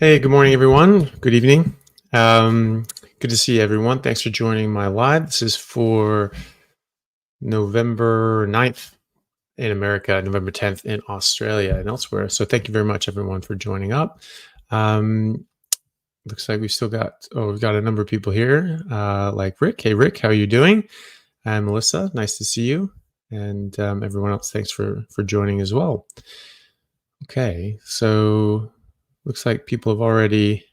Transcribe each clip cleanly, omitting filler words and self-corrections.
Hey, good morning, everyone. Good evening. Good to see everyone. Thanks for joining my live. This is for November 9th in America, November 10th in Australia and elsewhere. So thank you very much, everyone, for joining up. Um, Looks like we've got a number of people here, like Rick. Hey, Rick, how are you doing? And Melissa, nice to see you. And everyone else, thanks for joining as well. Okay, so looks like people have already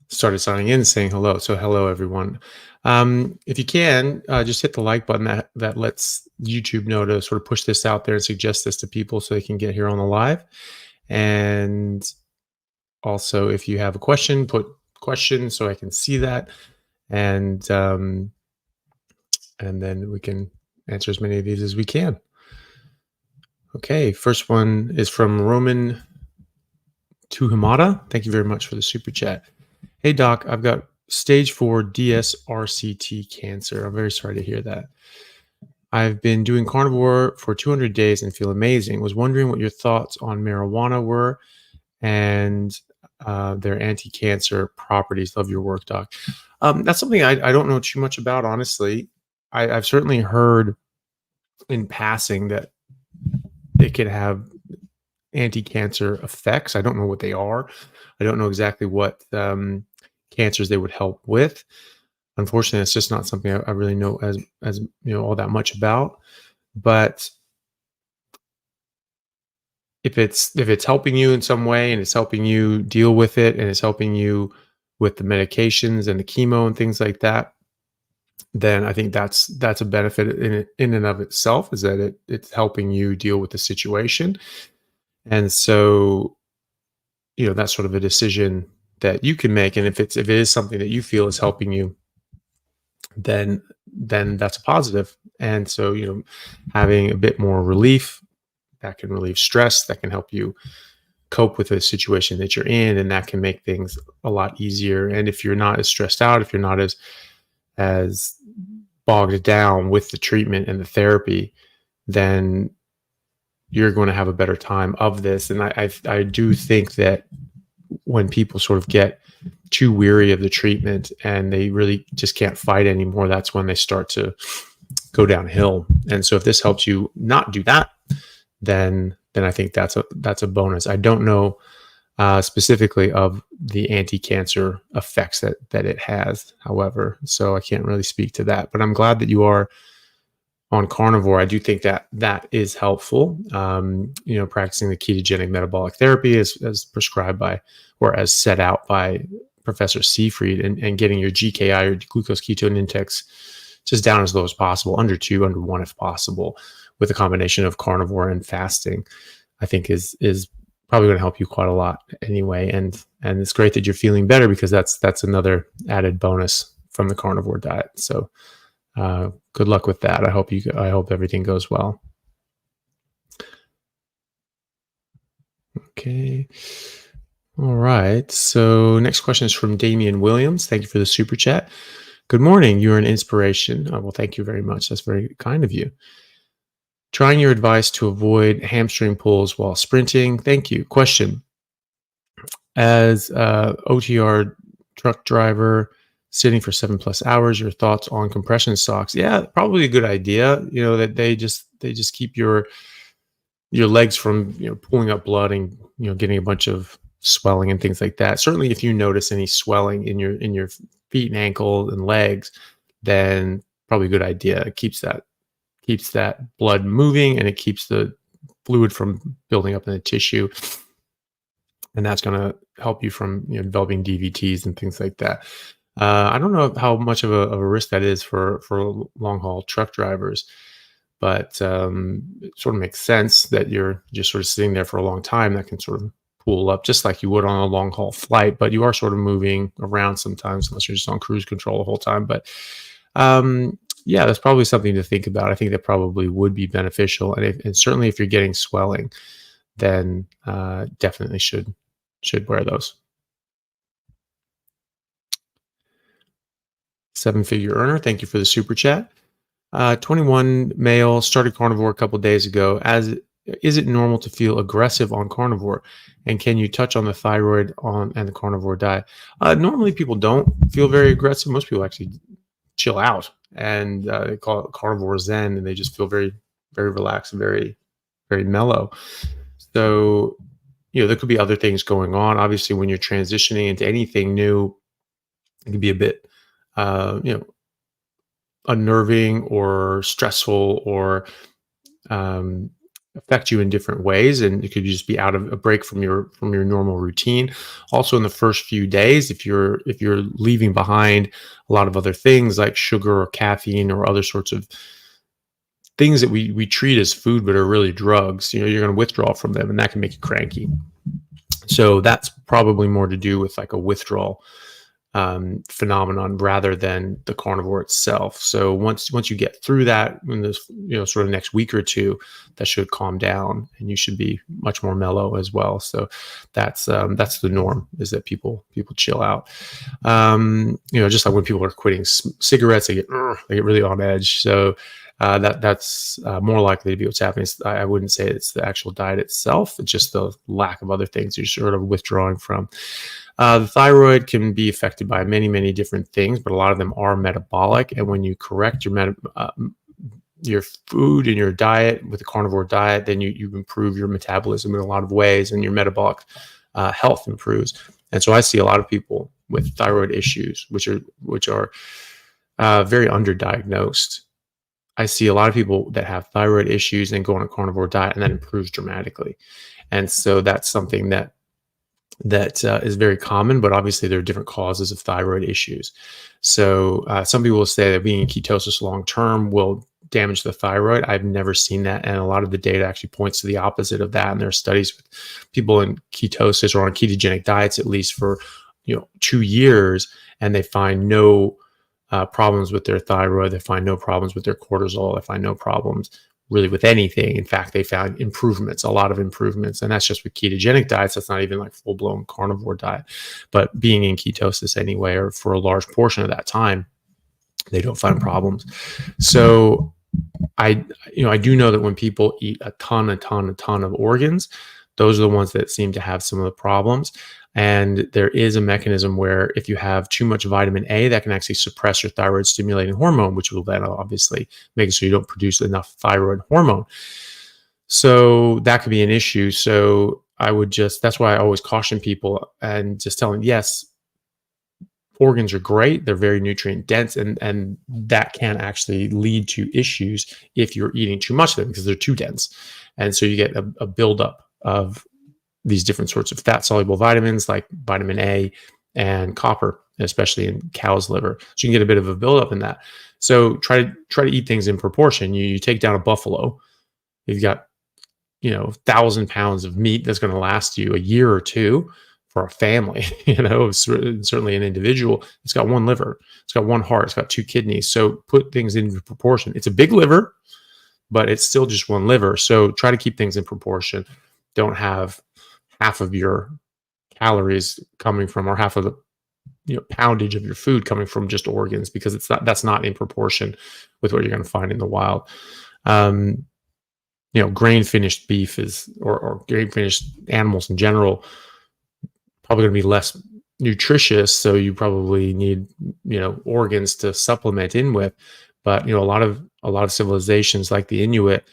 started signing in saying hello. So hello, everyone. If you can, just hit the like button. That lets YouTube know to sort of push this out there and suggest this to people so they can get here on the live. And also, if you have a question, put question so I can see that. And then we can answer as many of these as we can. Okay, first one is from Roman Tuhumada. Thank you very much for the super chat. Hey, Doc, I've got stage 4 DSRCT cancer. I'm very sorry to hear that. I've been doing carnivore for 200 days and feel amazing. Was wondering what your thoughts on marijuana were and their anti-cancer properties. Love your work, Doc. That's something I don't know too much about, honestly. I've certainly heard in passing that it can have anti-cancer effects. I don't know what they are. I don't know exactly what cancers they would help with. Unfortunately, it's just not something I really know as all that much about. But if it's helping you in some way and it's helping you deal with it and it's helping you with the medications and the chemo and things like that, then I think that's a benefit in and of itself, is that it's helping you deal with the situation. And so, that's sort of a decision that you can make. And if it is something that you feel is helping you, then that's a positive. And so, having a bit more relief, that can relieve stress, that can help you cope with the situation that you're in, and that can make things a lot easier. And if you're not as stressed out, if you're not as bogged down with the treatment and the therapy, then you're going to have a better time of this. And I do think that when people sort of get too weary of the treatment and they really just can't fight anymore, that's when they start to go downhill. And so if this helps you not do that, then I think that's a bonus. I don't know specifically of the anti-cancer effects that it has, however, so I can't really speak to that. But I'm glad that you are on carnivore. I do think that is helpful. Practicing the ketogenic metabolic therapy as prescribed by, or as set out by Professor Seafried, and getting your GKI, or glucose ketone index, just down as low as possible, under 2, under 1 if possible, with a combination of carnivore and fasting, I think is probably going to help you quite a lot anyway. And it's great that you're feeling better, because that's another added bonus from the carnivore diet. So good luck with that. I hope everything goes well. Okay. All right. So next question is from Damian Williams. Thank you for the super chat. Good morning. You're an inspiration. Well, thank you very much. That's very kind of you. Trying your advice to avoid hamstring pulls while sprinting. Thank you. Question. As OTR truck driver sitting for 7+ hours, your thoughts on compression socks? Yeah, probably a good idea. That they just keep your legs from pulling up blood and getting a bunch of swelling and things like that. Certainly, if you notice any swelling in your feet and ankle and legs, then probably a good idea. It keeps that blood moving, and it keeps the fluid from building up in the tissue, and that's going to help you from developing DVTs and things like that. I don't know how much of a risk that is for long haul truck drivers, but it sort of makes sense that you're just sort of sitting there for a long time. That can sort of pull up just like you would on a long haul flight, but you are sort of moving around sometimes, unless you're just on cruise control the whole time. But yeah, that's probably something to think about. I think that probably would be beneficial, and certainly if you're getting swelling, then definitely should wear those. 7-figure earner, thank you for the super chat. 21 male, started carnivore a couple days ago. As is it normal to feel aggressive on carnivore? And can you touch on the thyroid on and the carnivore diet? Normally, people don't feel very aggressive. Most people actually chill out, and they call it carnivore zen, and they just feel very, very relaxed and very, very mellow. So, there could be other things going on. Obviously, when you're transitioning into anything new, it can be a bit, you know, unnerving or stressful, or um, affect you in different ways, and it could just be out of a break from your normal routine. Also, in the first few days, if you're leaving behind a lot of other things like sugar or caffeine or other sorts of things that we treat as food but are really drugs, you're going to withdraw from them, and that can make you cranky. So that's probably more to do with like a withdrawal phenomenon rather than the carnivore itself. So once you get through that in this sort of next week or two, that should calm down, and you should be much more mellow as well. So that's the norm, is that people chill out. Just like when people are quitting cigarettes, they get really on edge. So that's more likely to be what's happening. I wouldn't say it's the actual diet itself; it's just the lack of other things you're sort of withdrawing from. The thyroid can be affected by many, many different things, but a lot of them are metabolic. And when you correct your food and your diet with a carnivore diet, then you improve your metabolism in a lot of ways, and your metabolic health improves. And so I see a lot of people with thyroid issues, which are very underdiagnosed. I see a lot of people that have thyroid issues and go on a carnivore diet, and that improves dramatically. And so that's something that is very common, but obviously there are different causes of thyroid issues. So some people will say that being in ketosis long term will damage the thyroid. I've never seen that, and a lot of the data actually points to the opposite of that. And there are studies with people in ketosis or on ketogenic diets at least for 2 years, and they find no problems with their thyroid. They find no problems with their cortisol. They find no problems really with anything. In fact, they found improvements, a lot of improvements. And that's just with ketogenic diets. That's not even like full-blown carnivore diet. But being in ketosis anyway, or for a large portion of that time, they don't find problems. So I do know that when people eat a ton of organs, those are the ones that seem to have some of the problems. And there is a mechanism where if you have too much vitamin A, that can actually suppress your thyroid stimulating hormone, which will then obviously make it so you don't produce enough thyroid hormone. So that could be an issue. So that's why I always caution people and just tell them, yes, organs are great. They're very nutrient dense, and that can actually lead to issues if you're eating too much of them because they're too dense. And so you get a buildup of these different sorts of fat-soluble vitamins like vitamin A and copper, especially in cow's liver. So you can get a bit of a buildup in that. So try to eat things in proportion. You take down a buffalo, you've got 1,000 pounds of meat that's going to last you a year or two for a family. Certainly an individual. It's got one liver, it's got one heart, it's got 2 kidneys. So put things into proportion. It's a big liver, but it's still just one liver. So try to keep things in proportion. Don't have half of your calories coming from, or half of the poundage of your food coming from just organs, because that's not in proportion with what you're going to find in the wild. Grain finished beef or grain finished animals in general, probably going to be less nutritious. So you probably need organs to supplement in with. But a lot of civilizations like the Inuit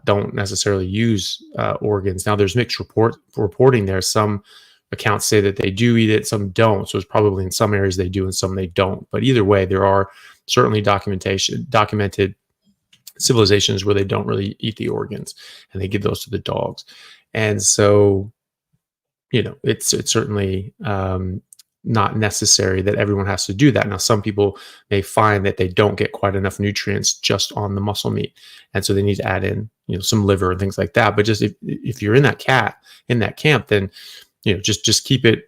don't necessarily use organs. Now there's mixed reporting there. Some accounts say that they do eat it, some don't. So it's probably in some areas they do and some they don't. But either way, there are certainly documented civilizations where they don't really eat the organs, and they give those to the dogs. And so, it's certainly not necessary that everyone has to do that. Now, some people may find that they don't get quite enough nutrients just on the muscle meat, and so they need to add in, some liver and things like that. But just if you're in that camp, then just keep it,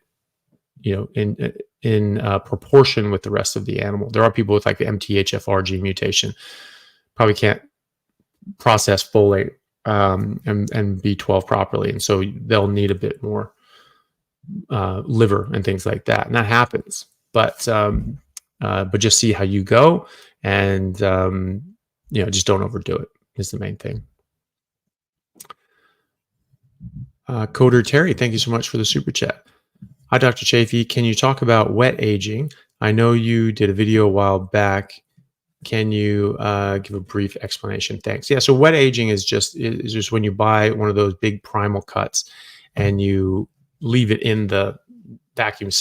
in proportion with the rest of the animal. There are people with like the MTHFR gene mutation, probably can't process folate and B12 properly, and so they'll need a bit more liver and things like that, and that happens. But just see how you go, and just don't overdo it is the main thing. Coder Terry, thank you so much for the super chat. Hi, Dr. Chaffee. Can you talk about wet aging? I know you did a video a while back. Can you give a brief explanation? Thanks. Yeah, so wet aging is just when you buy one of those big primal cuts and you leave it in the vacuum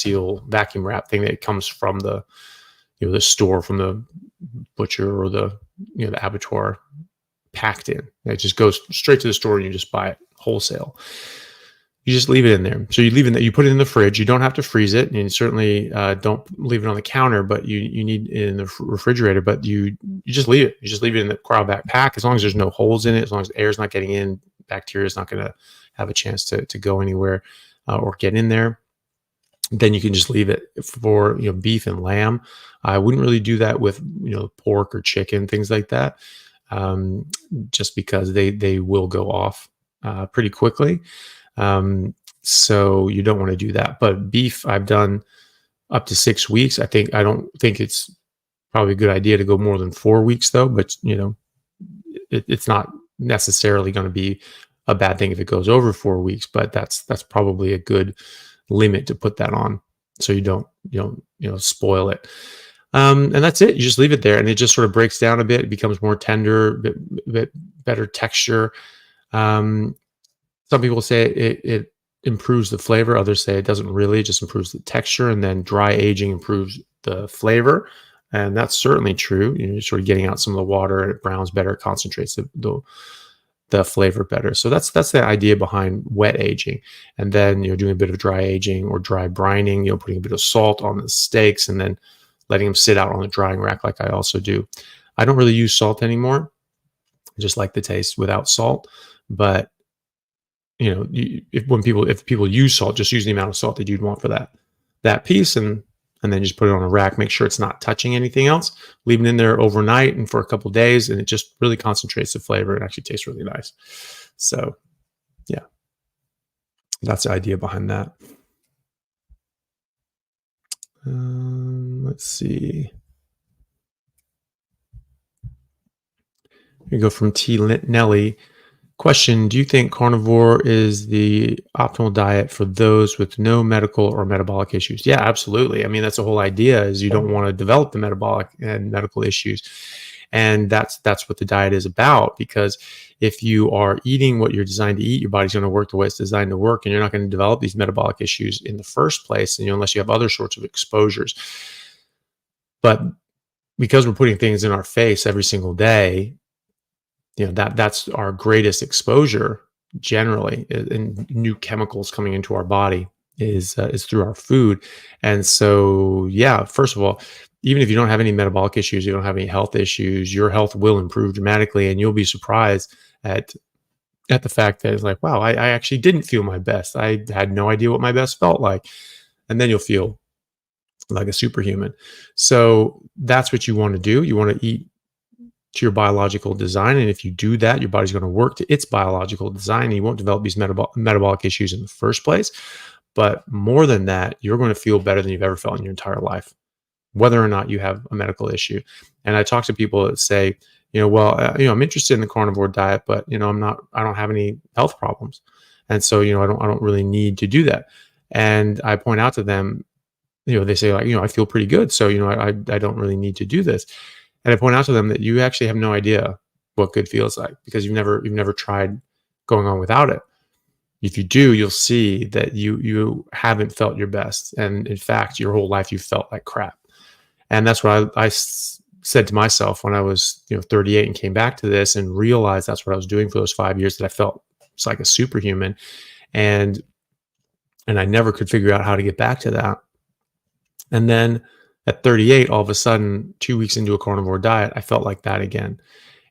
wrap thing that comes from the store, from the butcher or the abattoir, packed in. It just goes straight to the store and you just buy it wholesale. You just leave it in there. So you leave it in there, you put it in the fridge. You don't have to freeze it, and you certainly don't leave it on the counter, but you need it in the refrigerator. But you just leave it. You just leave it in the cryovac pack. As long as there's no holes in it, as long as the air's not getting in, bacteria is not going to have a chance to go anywhere or get in there. Then you can just leave it for beef and lamb. I wouldn't really do that with pork or chicken, things like that, just because they will go off pretty quickly. So you don't want to do that. But beef, I've done up to 6 weeks. I don't think it's probably a good idea to go more than 4 weeks though, but it's not necessarily going to be a bad thing if it goes over 4 weeks, but that's probably a good limit to put that on, so you don't spoil it. And that's it. You just leave it there, and it just sort of breaks down a bit. It becomes more tender, bit better texture. Some people say it improves the flavor. Others say it doesn't really. It just improves the texture. And then dry aging improves the flavor. And that's certainly true. You're sort of getting out some of the water, and it browns better, it concentrates the flavor better. So that's the idea behind wet aging. And then doing a bit of dry aging or dry brining, putting a bit of salt on the steaks and then letting them sit out on the drying rack like I also do. I don't really use salt anymore. I just like the taste without salt. But if people use salt, just use the amount of salt that you'd want for that piece, and then just put it on a rack. Make sure it's not touching anything else. Leave it in there overnight and for a couple of days, and it just really concentrates the flavor. It actually tastes really nice. So, yeah, that's the idea behind that. Let's see. We go from T. Nelly. Question: do you think carnivore is the optimal diet for those with no medical or metabolic issues? Yeah, absolutely. I mean, that's the whole idea, is you don't want to develop the metabolic and medical issues. And that's what the diet is about, because if you are eating what you're designed to eat, your body's going to work the way it's designed to work, and you're not going to develop these metabolic issues in the first place, and unless you have other sorts of exposures. But because we're putting things in our face every single day, that's our greatest exposure generally, and new chemicals coming into our body is through our food. And so, yeah, first of all, even if you don't have any metabolic issues, you don't have any health issues, your health will improve dramatically, and you'll be surprised at the fact that it's like, wow, I actually didn't feel my best. I had no idea what my best felt like. And then you'll feel like a superhuman. So that's what you want to do. You want to eat to your biological design. And if you do that, your body's going to work to its biological design, and you won't develop these metabolic issues in the first place. But more than that, you're going to feel better than you've ever felt in your entire life, whether or not you have a medical issue. And I talk to people that say, I'm interested in the carnivore diet, but I don't have any health problems. And so, I don't really need to do that. And I point out to them, they say, like, I feel pretty good. So, I don't really need to do this. And I point out to them that you actually have no idea what good feels like, because you've never tried going on without it. If you do, you'll see that you haven't felt your best. And in fact, your whole life you felt like crap. And that's what I said to myself when I was 38 and came back to this and realized that's what I was doing for those 5 years, that I felt like a superhuman. And I never could figure out how to get back to that. And then at 38, all of a sudden, 2 weeks into a carnivore diet, I felt like that again.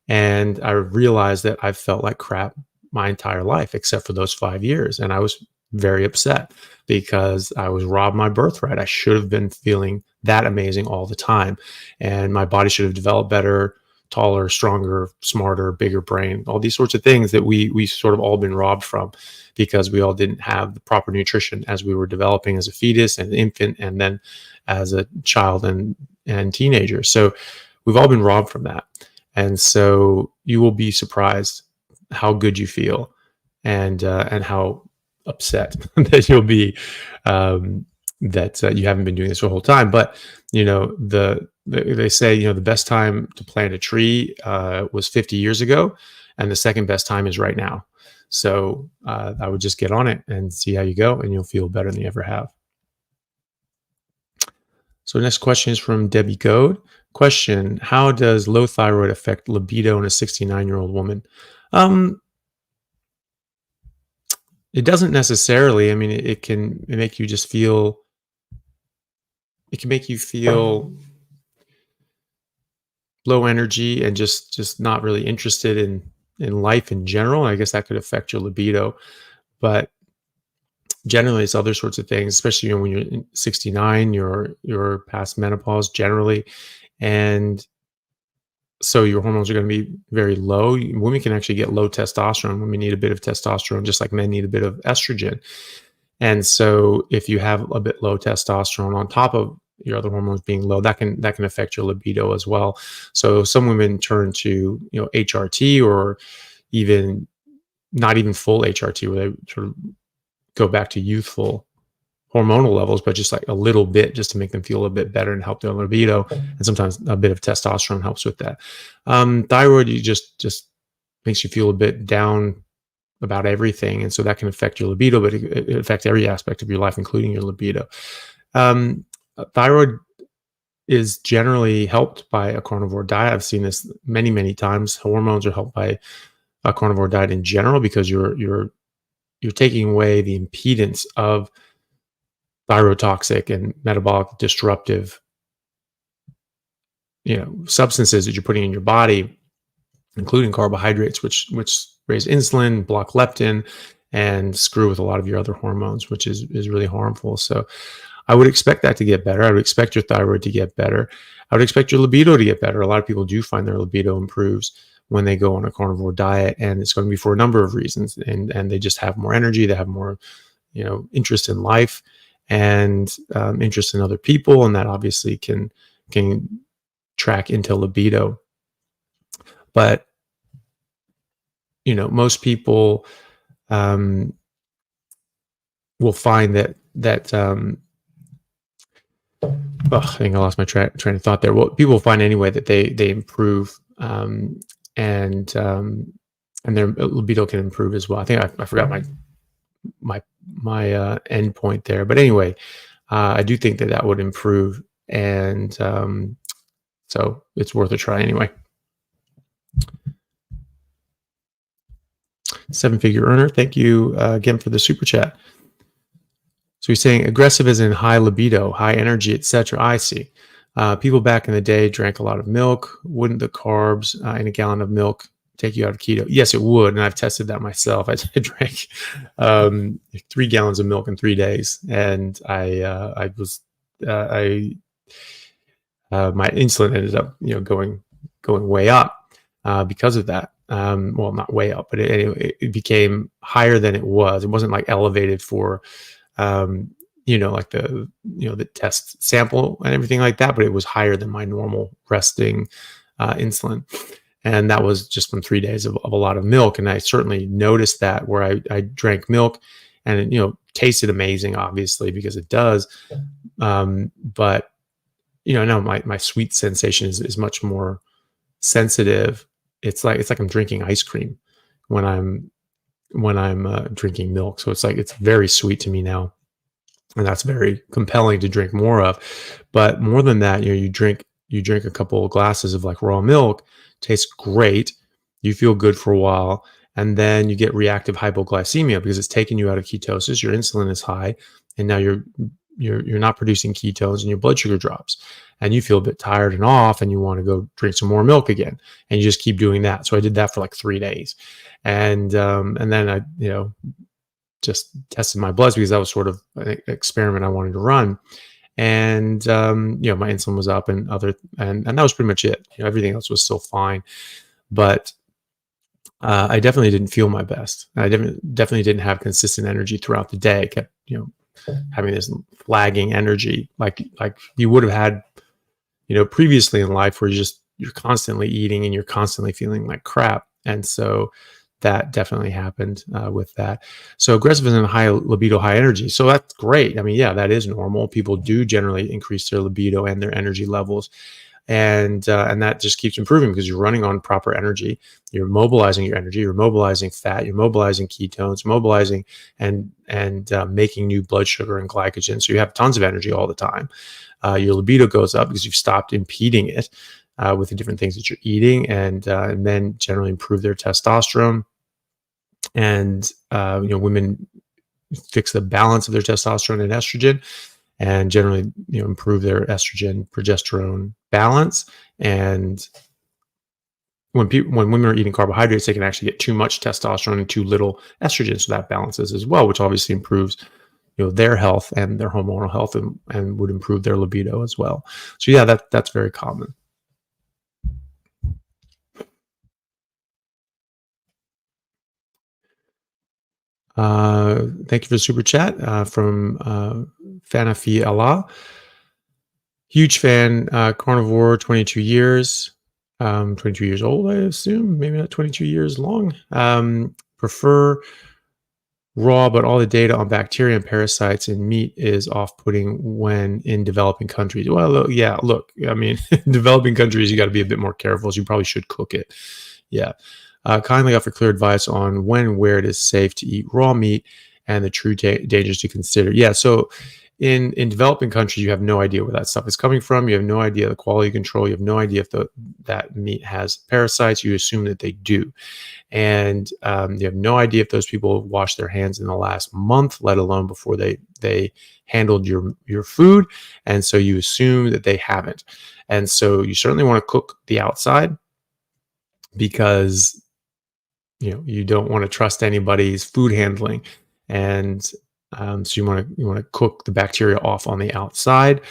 And I realized that I've felt like crap my entire life, except for those 5 years. And I was very upset because I was robbed my birthright. I should have been feeling that amazing all the time. And my body should have developed better, taller, stronger, smarter, bigger brain, all these sorts of things that we sort of all been robbed from, because we all didn't have the proper nutrition as we were developing as a fetus and an infant, and then as a child and teenager. So we've all been robbed from that. And so you will be surprised how good you feel and how upset that you'll be that you haven't been doing this the whole time. But they say the best time to plant a tree was 50 years ago, and the second best time is right now. So I would just get on it and see how you go, and you'll feel better than you ever have. So next question is from Debbie Goad. Question: how does low thyroid affect libido in a 69-year-old woman? It doesn't necessarily. I mean, it can make you just feel. It can make you feel low energy and just not really interested in life in general. I guess that could affect your libido, but generally it's other sorts of things, especially when you're 69, you're past menopause generally, and so your hormones are going to be very low. Women can actually get low testosterone. Women need a bit of testosterone just like men need a bit of estrogen. And so if you have a bit low testosterone on top of your other hormones being low, that can affect your libido as well. So some women turn to HRT, or even not even full HRT, where they sort of go back to youthful hormonal levels, but just like a little bit, just to make them feel a bit better and help their libido. And sometimes a bit of testosterone helps with that. Thyroid, you just makes you feel a bit down about everything, and so that can affect your libido, but it affects every aspect of your life, including your libido. Thyroid is generally helped by a carnivore diet. I've seen this many times. Hormones are helped by a carnivore diet in general, because you're taking away the impedance of thyrotoxic and metabolic disruptive substances that you're putting in your body, including carbohydrates, which raise insulin, block leptin, and screw with a lot of your other hormones, which is really harmful. So I would expect that to get better. I would expect your thyroid to get better. I would expect your libido to get better. A lot of people do find their libido improves when they go on a carnivore diet, and it's going to be for a number of reasons. And they just have more energy. They have more, interest in life, and interest in other people, and that obviously can track into libido. But most people will find that I think I lost my train of thought there. Well, people find anyway that they improve, and their libido can improve as well. I think I forgot my end point there, but anyway, I do think that would improve, and so it's worth a try anyway. 7-figure earner, thank you again for the super chat. So he's saying aggressive as in high libido, high energy, etc. I see. People back in the day drank a lot of milk. Wouldn't the carbs in a gallon of milk take you out of keto? Yes, it would, and I've tested that myself. I drank 3 gallons of milk in 3 days, and my insulin ended up going way up because of that. Well, not way up, but it became higher than it was. It wasn't like elevated for like the test sample and everything like that, but it was higher than my normal resting insulin. And that was just from 3 days of a lot of milk. And I certainly noticed that, where I drank milk, and it tasted amazing, obviously, because it does. But no, my sweet sensation is much more sensitive. It's like I'm drinking ice cream when I'm drinking milk. So it's very sweet to me now, and that's very compelling to drink more of. But more than that, you drink a couple of glasses of like raw milk, tastes great, you feel good for a while, and then you get reactive hypoglycemia because it's taking you out of ketosis. Your insulin is high, and now you're not producing ketones, and your blood sugar drops, and you feel a bit tired and off, and you want to go drink some more milk again, and you just keep doing that. So I did that for like 3 days, and then I just tested my bloods, because that was sort of an experiment I wanted to run, and my insulin was up, and that was pretty much it. Everything else was still fine, but I definitely didn't feel my best. I definitely didn't have consistent energy throughout the day. I kept having this flagging energy, like you would have had previously in life, where you're constantly eating and you're constantly feeling like crap. And so that definitely happened with that. So aggressive and high libido, high energy. So that's great. I mean, yeah, that is normal. People do generally increase their libido and their energy levels, and that just keeps improving because you're running on proper energy. You're mobilizing your energy. You're mobilizing fat. You're mobilizing ketones. Mobilizing and making new blood sugar and glycogen. So you have tons of energy all the time. Your libido goes up because you've stopped impeding it with the different things that you're eating, and men generally improve their testosterone. And women fix the balance of their testosterone and estrogen, and generally improve their estrogen progesterone balance. And when women are eating carbohydrates, they can actually get too much testosterone and too little estrogen, so that balances as well, which obviously improves their health and their hormonal health, and would improve their libido as well. So yeah, that's very common. Thank you for the super chat from Fanafi Allah. Huge fan, carnivore, 22 years, 22 years old, I assume, maybe not 22 years long. Prefer raw, but all the data on bacteria and parasites in meat is off-putting when in developing countries. Well, yeah, look, I mean, in developing countries, you got to be a bit more careful. So you probably should cook it. Yeah. Kindly offer clear advice on when and where it is safe to eat raw meat and the true dangers to consider. Yeah. So in developing countries, you have no idea where that stuff is coming from. You have no idea the quality control. You have no idea if that meat has parasites. You assume that they do. And you have no idea if those people washed their hands in the last month, let alone before they handled your food. And so you assume that they haven't. And so you certainly want to cook the outside, because you don't want to trust anybody's food handling. And so you want to cook the bacteria off on the outside.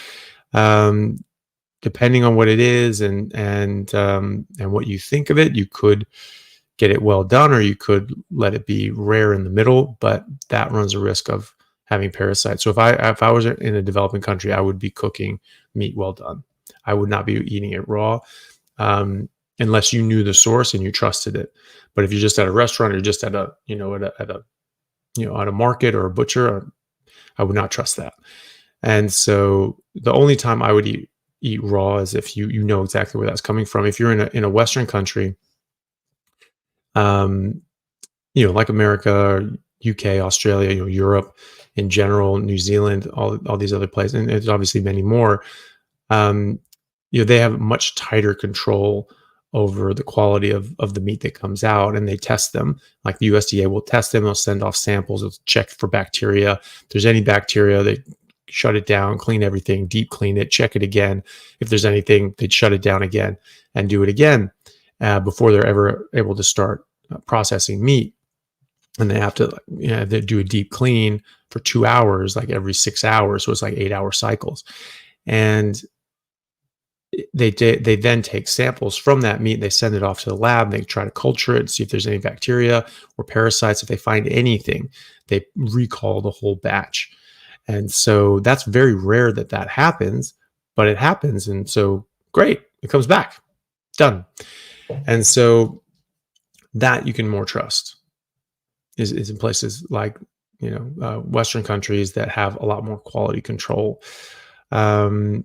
Depending on what it is and what you think of it, you could get it well done, or you could let it be rare in the middle, but that runs a risk of having parasites. So if I was in a developing country, I would be cooking meat well done. I would not be eating it raw, unless you knew the source and you trusted it. But if you're just at a restaurant, or just at a at a market or a butcher, I would not trust that. And so the only time I would eat raw is if you know exactly where that's coming from. If you're in a Western country, like America, UK, Australia, Europe in general, New Zealand, all these other places, and there's obviously many more. They have much tighter control over the quality of the meat that comes out, and they test them. Like the USDA will test them. They'll send off samples. They'll check for bacteria. If there's any bacteria, they shut it down, clean everything, deep clean it, check it again. If there's anything, they'd shut it down again and do it again before they're ever able to start processing meat. And they have to they do a deep clean for 2 hours, like every 6 hours. So it's like 8-hour cycles. And they then take samples from that meat. They send it off to the lab. And they try to culture it, see if there's any bacteria or parasites. If they find anything, they recall the whole batch. And so that's very rare that happens, but it happens. And so great, it comes back, done. And so that you can more trust is in places like Western countries that have a lot more quality control. Even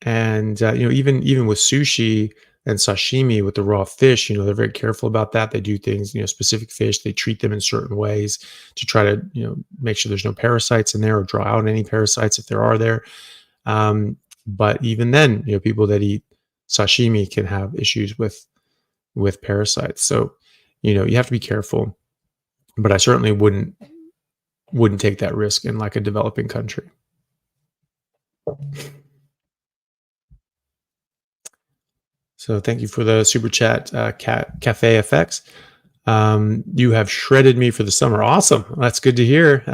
with sushi and sashimi, with the raw fish, they're very careful about that. They do things, specific fish, they treat them in certain ways to try to, make sure there's no parasites in there, or draw out any parasites if there are there. But even then, people that eat sashimi can have issues with parasites. So, you have to be careful, but I certainly wouldn't take that risk in like a developing country. So thank you for the super chat, Cafe FX. You have shredded me for the summer. Awesome. That's good to hear.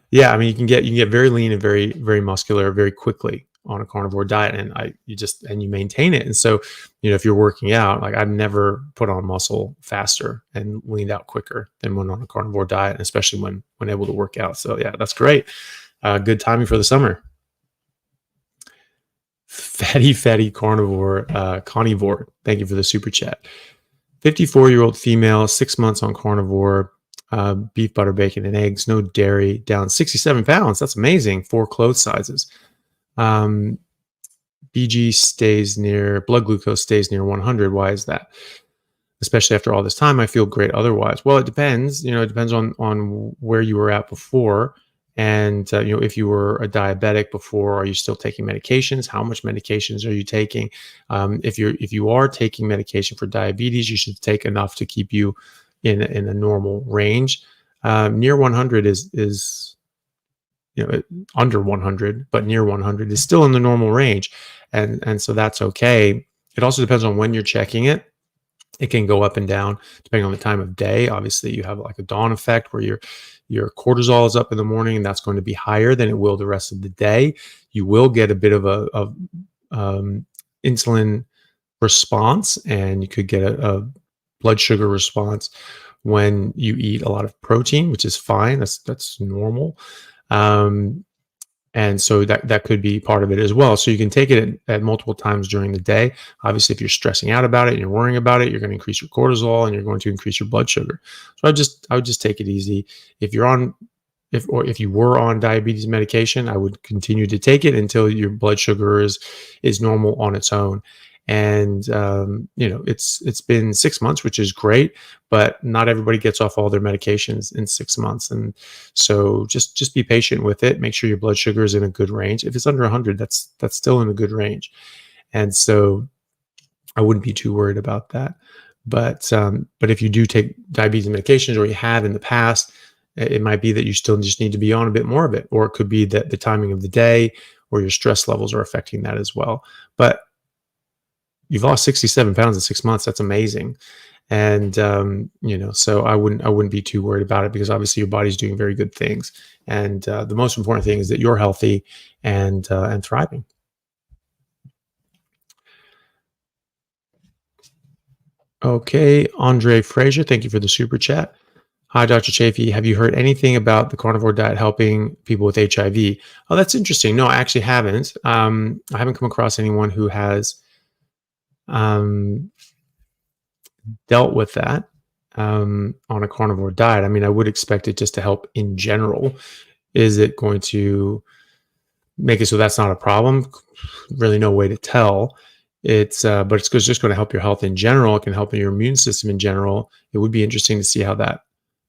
Yeah, I mean, you can get very lean and very, very muscular very quickly on a carnivore diet, and you maintain it. And so, if you're working out, like I've never put on muscle faster and leaned out quicker than when on a carnivore diet, and especially when able to work out. So yeah, that's great. Good timing for the summer. Fatty carnivore, Carnivore. Thank you for the super chat. 54-year-old female, 6 months on carnivore, beef, butter, bacon, and eggs, no dairy, down 67 pounds. That's amazing. 4 clothes sizes. BG stays near, blood glucose stays near 100. Why is that? Especially after all this time, I feel great otherwise. Well, it depends. It depends on where you were at before. And, if you were a diabetic before, are you still taking medications? How much medications are you taking? If you are taking medication for diabetes, you should take enough to keep you in a normal range. Near 100 is under 100, but near 100 is still in the normal range. And so that's okay. It also depends on when you're checking it. It can go up and down depending on the time of day. Obviously, you have like a dawn effect where your cortisol is up in the morning, and that's going to be higher than it will the rest of the day. You will get a bit of a insulin response, and you could get a blood sugar response when you eat a lot of protein, which is fine. That's normal. And so that could be part of it as well. So you can take it at multiple times during the day. Obviously, if you're stressing out about it and you're worrying about it, you're going to increase your cortisol and you're going to increase your blood sugar. So I would just take it easy. If you were on diabetes medication, I would continue to take it until your blood sugar is normal on its own. And it's been 6 months, which is great, but not everybody gets off all their medications in 6 months. And so just be patient with it. Make sure your blood sugar is in a good range. If it's under 100, that's still in a good range. And so I wouldn't be too worried about that. But if you do take diabetes medications, or you have in the past, it might be that you still just need to be on a bit more of it, or it could be that the timing of the day or your stress levels are affecting that as well. But you've lost 67 pounds in 6 months. That's amazing. And, so I wouldn't be too worried about it, because obviously your body's doing very good things. And the most important thing is that you're healthy and thriving. Okay. Andre Frazier, thank you for the super chat. Hi, Dr. Chaffee. Have you heard anything about the carnivore diet helping people with HIV? Oh, that's interesting. No, I actually haven't. I haven't come across anyone who has dealt with that on a carnivore diet. I mean, I would expect it just to help in general. Is it going to make it so that's not a problem? Really no way to tell. But it's just going to help your health in general. It can help your immune system in general. It would be interesting to see how that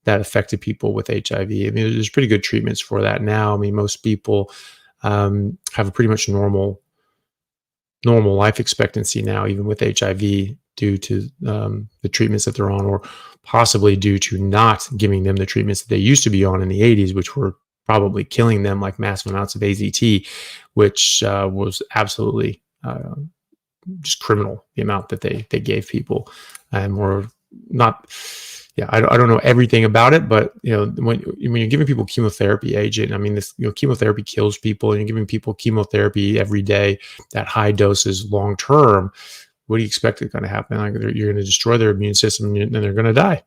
affected people with HIV. I mean, there's pretty good treatments for that now. I mean, most people have a pretty much normal life expectancy now, even with HIV, due to the treatments that they're on, or possibly due to not giving them the treatments that they used to be on in the 80s, which were probably killing them, like massive amounts of AZT, which was absolutely just criminal, the amount that they gave people. And were not, I don't know everything about it, but when you're giving people chemotherapy agent, I mean, this chemotherapy kills people, and you're giving people chemotherapy every day at high doses long term. What do you expect is going to happen? Like, you're going to destroy their immune system, and they're going to die.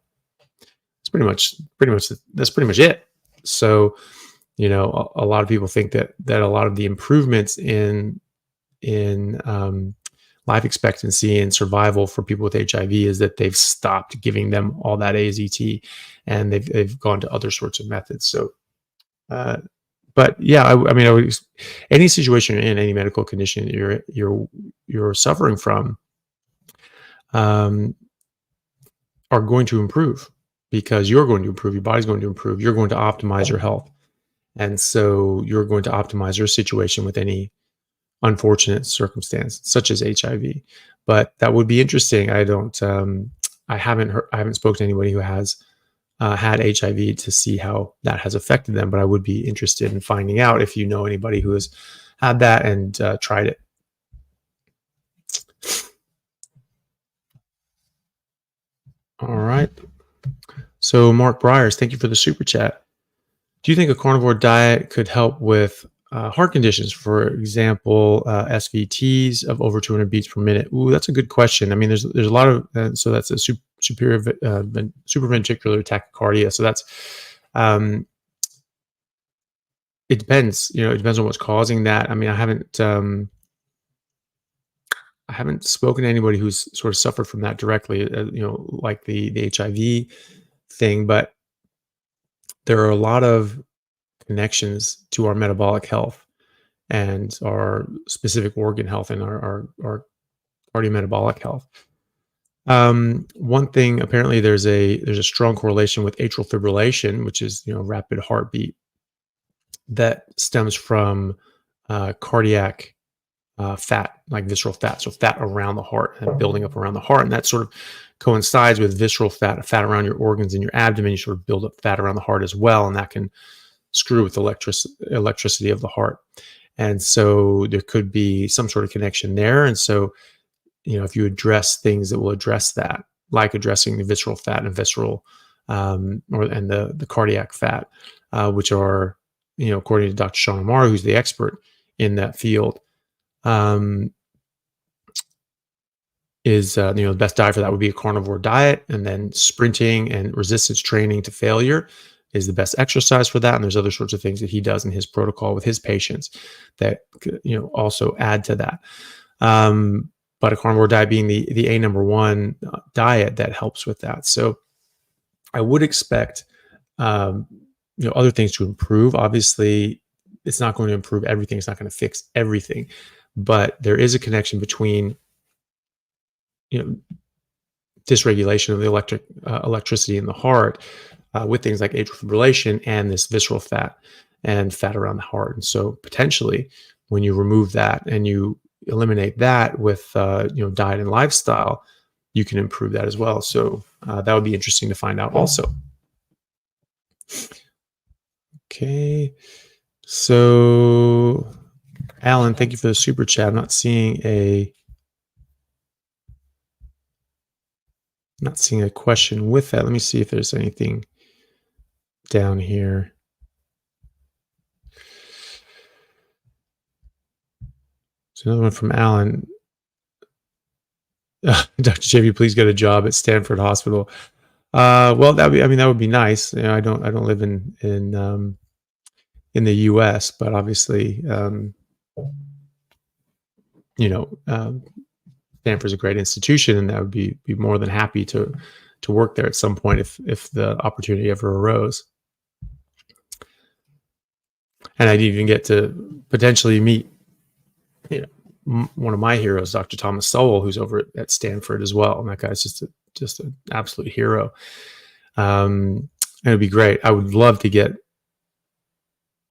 It's pretty much it. So, a lot of people think that a lot of the improvements in life expectancy and survival for people with HIV is that they've stopped giving them all that AZT, and they've gone to other sorts of methods. So, but yeah, I mean, any situation you're in, any medical condition you're suffering from, are going to improve, because you're going to improve, your body's going to improve, you're going to optimize your health. And so you're going to optimize your situation with any unfortunate circumstance, such as HIV. But that would be interesting. I haven't spoken to anybody who has had HIV to see how that has affected them, but I would be interested in finding out if you know anybody who has had that and tried it. All right. So Mark Briers, thank you for the super chat. Do you think a carnivore diet could help with heart conditions, for example, SVTs of over 200 beats per minute? Ooh, that's a good question. I mean, there's a lot of, so that's a supraventricular tachycardia. So that's, it depends, it depends on what's causing that. I mean, I I haven't spoken to anybody who's sort of suffered from that directly, like the HIV thing, but there are a lot of connections to our metabolic health and our specific organ health and our cardiometabolic health. One thing, apparently there's a strong correlation with atrial fibrillation, which is, rapid heartbeat, that stems from cardiac fat, like visceral fat, so fat around the heart and building up around the heart. And that sort of coincides with visceral fat around your organs in your abdomen. You sort of build up fat around the heart as well, and that can screw with electricity of the heart. And so there could be some sort of connection there. And so, if you address things that will address that, like addressing the visceral fat and and the cardiac fat, which are, according to Dr. Sean Amar, who's the expert in that field, is the best diet for that would be a carnivore diet, and then sprinting and resistance training to failure is the best exercise for that. And there's other sorts of things that he does in his protocol with his patients that also add to that. But a carnivore diet being the A number one diet that helps with that. So I would expect other things to improve. Obviously, it's not going to improve everything. It's not going to fix everything, but there is a connection between dysregulation of the electricity in the heart with things like atrial fibrillation and this visceral fat and fat around the heart. And so potentially, when you remove that and you eliminate that with diet and lifestyle, you can improve that as well. So that would be interesting to find out also. Okay, so Alan, thank you for the super chat. I'm not seeing a question with that. Let me see if there's anything down here. So another one from Alan. Dr. Chaffee, please get a job at Stanford Hospital. Well, that would be nice. I don't live in the U.S., but obviously, Stanford's a great institution, and that would be more than happy to work there at some point if the opportunity ever arose. And I'd even get to potentially meet, one of my heroes, Dr. Thomas Sowell, who's over at Stanford as well. And that guy's just an absolute hero. And it'd be great. I would love to get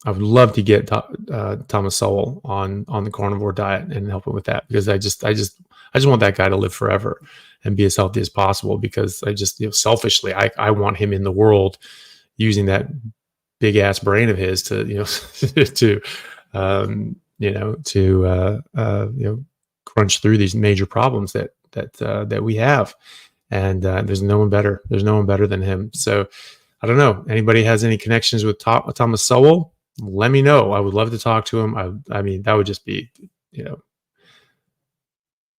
Thomas Sowell on the carnivore diet and help him with that, because I just want that guy to live forever and be as healthy as possible, because I just, selfishly, I want him in the world using that big ass brain of his to, crunch through these major problems that we have. And there's no one better. There's no one better than him. So I don't know. Anybody has any connections with Thomas Sowell? Let me know. I would love to talk to him. I mean, that would just be,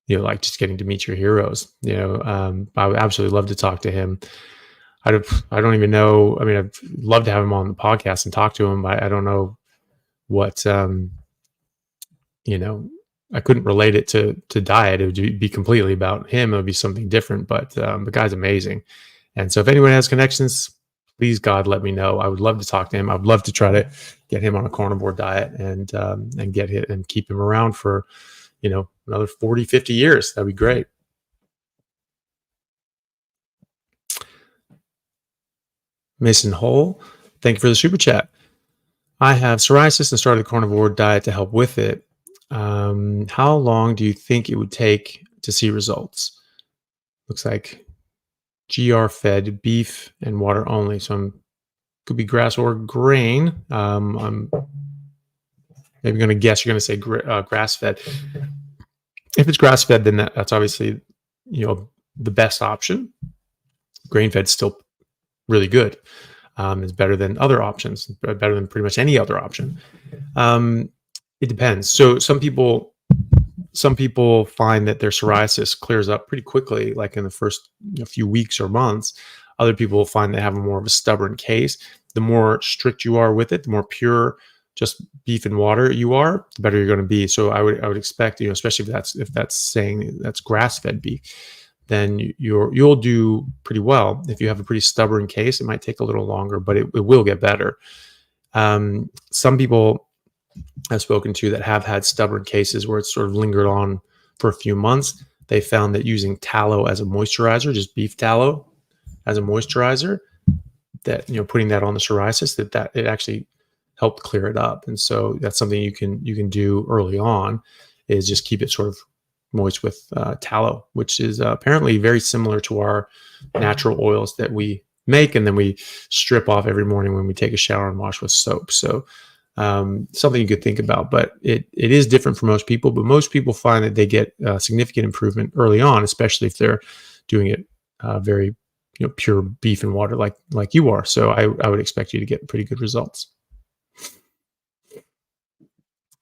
like just getting to meet your heroes. I would absolutely love to talk to him. I don't even know. I mean, I'd love to have him on the podcast and talk to him. I don't know what, I couldn't relate it to diet. It would be completely about him. It would be something different, but the guy's amazing. And so if anyone has connections, please, God, let me know. I would love to talk to him. I would love to try to get him on a carnivore diet and get him and keep him around for, another 40, 50 years. That'd be great. Mason Hole, thank you for the super chat. I have psoriasis and started a carnivore diet to help with it. How long do you think it would take to see results? Looks like GR fed beef and water only. So could be grass or grain. I'm maybe going to guess you're going to say grass fed. If it's grass fed, then that's obviously, the best option. Grain fed still really good. It's better than other options, better than pretty much any other option. It depends. So some people find that their psoriasis clears up pretty quickly, like in the first few weeks or months. Other people find they have more of a stubborn case. The more strict you are with it, the more pure just beef and water you are, the better you're going to be. So I would expect, especially if that's saying that's grass fed beef, then you'll do pretty well. If you have a pretty stubborn case, it might take a little longer, but it will get better. Some people I've spoken to that have had stubborn cases where it's sort of lingered on for a few months. They found that using tallow as a moisturizer, just beef tallow as a moisturizer, that putting that on the psoriasis, that it actually helped clear it up. And so that's something you can do early on, is just keep it sort of moist with tallow, which is apparently very similar to our natural oils that we make and then we strip off every morning when we take a shower and wash with soap. So something you could think about, but it is different for most people. But most people find that they get significant improvement early on, especially if they're doing it very pure beef and water like you are. So I would expect you to get pretty good results.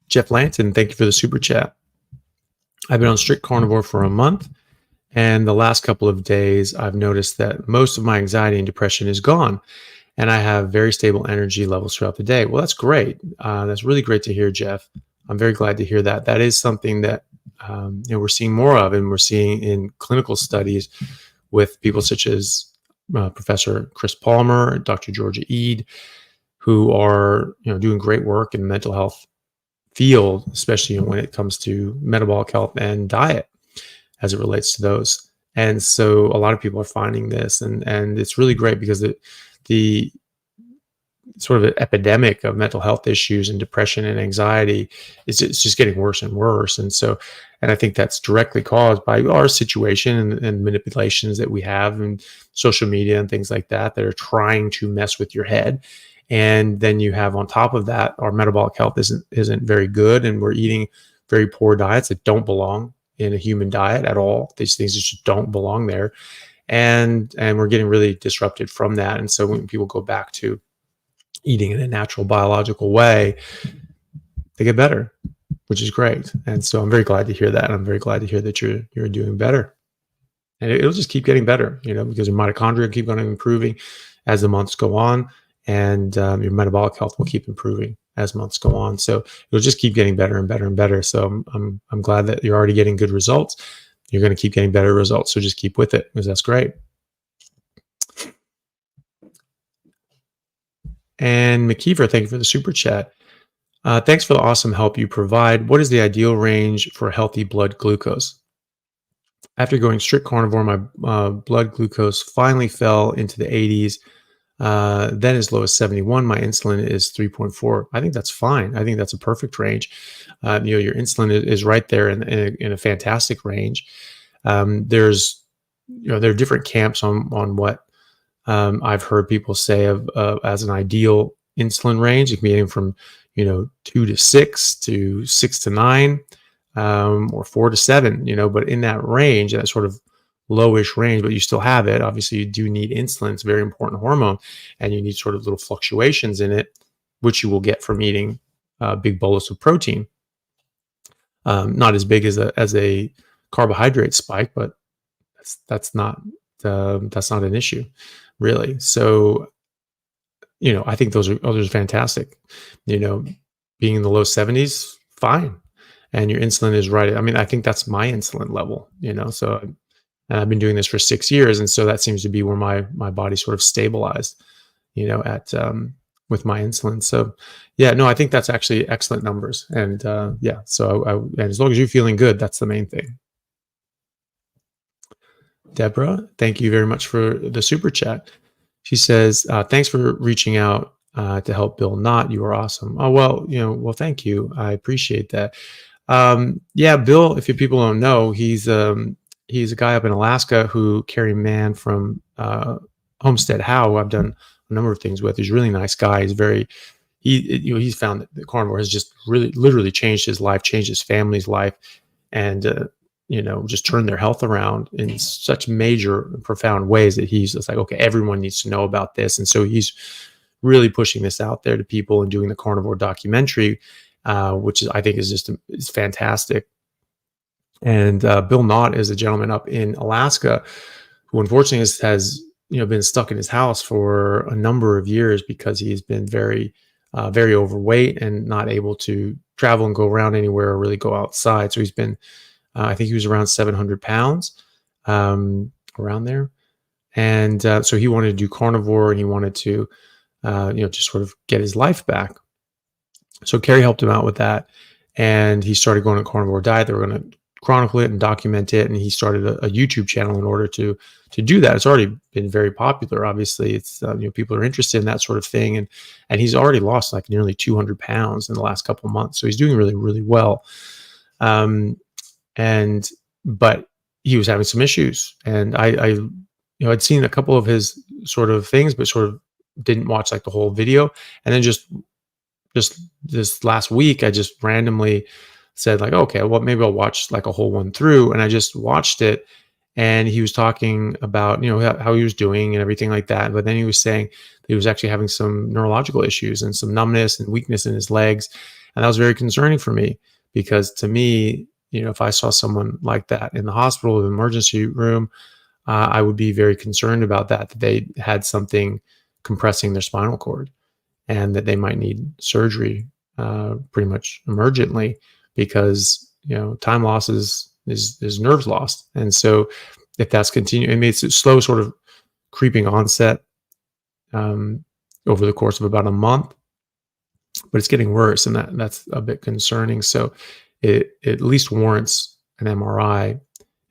Jeff Lanton, thank you for the super chat. I've been on strict carnivore for a month, and the last couple of days I've noticed that most of my anxiety and depression is gone, and I have very stable energy levels throughout the day. Well, that's great. That's really great to hear, Jeff. I'm very glad to hear that. That is something that we're seeing more of, and we're seeing in clinical studies with people such as Professor Chris Palmer, Dr. Georgia Eade, who are doing great work in the mental health field, especially when it comes to metabolic health and diet as it relates to those. And so a lot of people are finding this, and it's really great because the sort of an epidemic of mental health issues and depression and anxiety it's just getting worse and worse. And I think that's directly caused by our situation and manipulations that we have in social media and things like that are trying to mess with your head. And then you have on top of that, our metabolic health isn't very good, and we're eating very poor diets that don't belong in a human diet at all. These things just don't belong there, and we're getting really disrupted from that. And so when people go back to eating in a natural biological way, they get better, which is great. And so I'm very glad to hear that. I'm very glad to hear that you're doing better, and it'll just keep getting better, because your mitochondria keep on improving as the months go on. And your metabolic health will keep improving as months go on. So it'll just keep getting better and better and better. So I'm glad that you're already getting good results. You're going to keep getting better results. So just keep with it, because that's great. And McKeever, thank you for the super chat. Thanks for the awesome help you provide. What is the ideal range for healthy blood glucose? After going strict carnivore, my blood glucose finally fell into the 80s. Then as low as 71, my insulin is 3.4. I think that's fine. I think that's a perfect range. Your insulin is right there in a fantastic range. There are different camps on what I've heard people say of as an ideal insulin range. It can be anything from 2 to 6 to 6 to 9, or 4 to 7. But in that range, that sort of lowish range, but you still have it. Obviously, you do need insulin. It's a very important hormone, and you need sort of little fluctuations in it, which you will get from eating a big bolus of protein. Not as big as a carbohydrate spike, but that's not an issue, really. So, I think those are fantastic. Being in the low 70s, fine, and your insulin is right. I mean, I think that's my insulin level. So. And I've been doing this for 6 years, and so that seems to be where my body sort of stabilized, at with my insulin. So, yeah, no, I think that's actually excellent numbers, and yeah. So, and as long as you're feeling good, that's the main thing. Deborah, thank you very much for the super chat. She says, "Thanks for reaching out to help Bill Knott. You are awesome." Oh well, thank you. I appreciate that. Yeah, Bill. If people don't know, he's a guy up in Alaska who Carrie Mann from Homestead How, who I've done a number of things with. He's a really nice guy. He's found that the carnivore has just really literally changed his life, changed his family's life, and just turned their health around in such major and profound ways that he's just like, okay, everyone needs to know about this. And so he's really pushing this out there to people and doing the carnivore documentary, which I think is fantastic. And Bill Knott is a gentleman up in Alaska who unfortunately has been stuck in his house for a number of years because he's been very very overweight and not able to travel and go around anywhere or really go outside. So he's been, I think he was around 700 pounds, around there. And so he wanted to do carnivore, and he wanted to, just sort of get his life back. So Carrie helped him out with that, and he started going on a carnivore diet. They were going to chronicle it and document it, and he started a YouTube channel in order to do that. It's already been very popular. Obviously, it's people are interested in that sort of thing, and he's already lost like nearly 200 pounds in the last couple of months. So he's doing really, really well. And but he was having some issues, and I'd seen a couple of his sort of things, but sort of didn't watch like the whole video, and then just this last week, I just randomly said like, okay, well, maybe I'll watch like a whole one through. And I just watched it, and he was talking about, how he was doing and everything like that. But then he was saying that he was actually having some neurological issues and some numbness and weakness in his legs. And that was very concerning for me, because to me, if I saw someone like that in the hospital or the emergency room, I would be very concerned about that they had something compressing their spinal cord, and that they might need surgery pretty much emergently, because time loss is nerves lost. And so if that's continuing, I mean, it's a slow sort of creeping onset over the course of about a month, but it's getting worse, and that's a bit concerning. So it at least warrants an MRI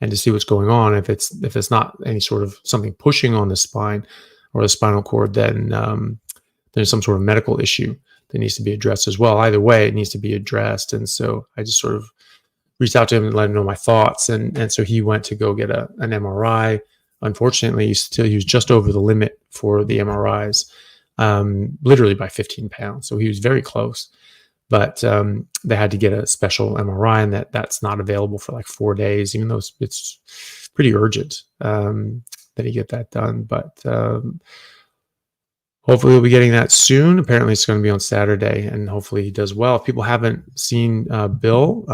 and to see what's going on. If it's not any sort of something pushing on the spine or the spinal cord, then there's some sort of medical issue that needs to be addressed as well. Either way, it needs to be addressed. And so I just sort of reached out to him and let him know my thoughts. And so he went to go get an MRI. Unfortunately, he was just over the limit for the MRIs, literally by 15 pounds. So he was very close, but they had to get a special MRI, and that's not available for like 4 days, even though it's pretty urgent that he get that done. But hopefully we'll be getting that soon. Apparently it's going to be on Saturday, and hopefully he does well. If people haven't seen Bill,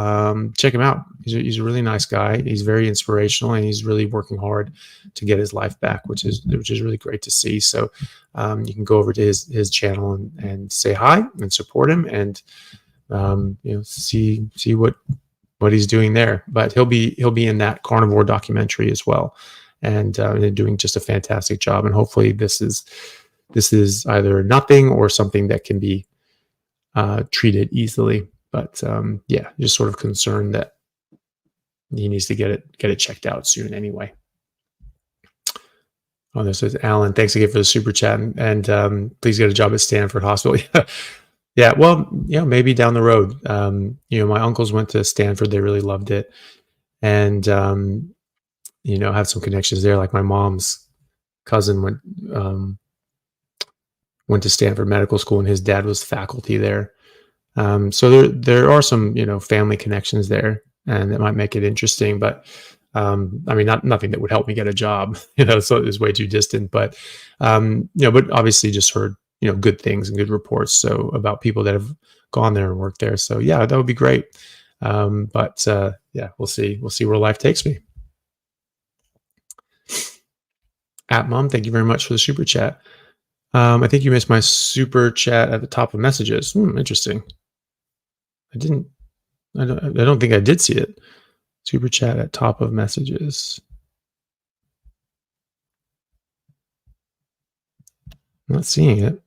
check him out. He's a really nice guy. He's very inspirational, and he's really working hard to get his life back, which is really great to see. So you can go over to his channel and say hi and support him, and see what he's doing there. But he'll be in that carnivore documentary as well, and they're doing just a fantastic job. And hopefully this is either nothing or something that can be treated easily. But just sort of concerned that he needs to get it checked out soon anyway. Oh, this is Alan. Thanks again for the super chat, and please get a job at Stanford Hospital. Yeah, well, maybe down the road. My uncles went to Stanford; they really loved it, and have some connections there. Like my mom's cousin went to Stanford Medical School, and his dad was faculty there. So there are some family connections there, and that might make it interesting. But I mean, nothing that would help me get a job. So it's way too distant. But but obviously just heard good things and good reports about people that have gone there and worked there. So yeah, that would be great. But we'll see where life takes me. At Mom, thank you very much for the super chat. I think you missed my super chat at the top of messages. Interesting. I don't think I did see it. Super chat at top of messages. I'm not seeing it.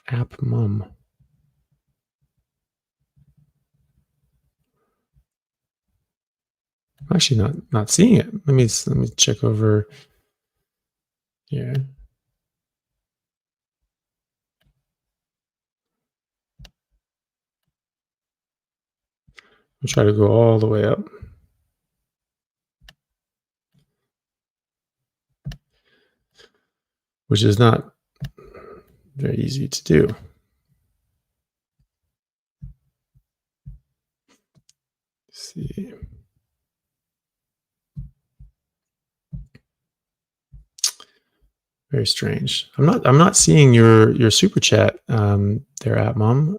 App Mom. I'm actually not seeing it. Let me check over here. I'll try to go all the way up. Which is not very easy to do. Let's see. Very strange. I'm not seeing your super chat there, at Mom.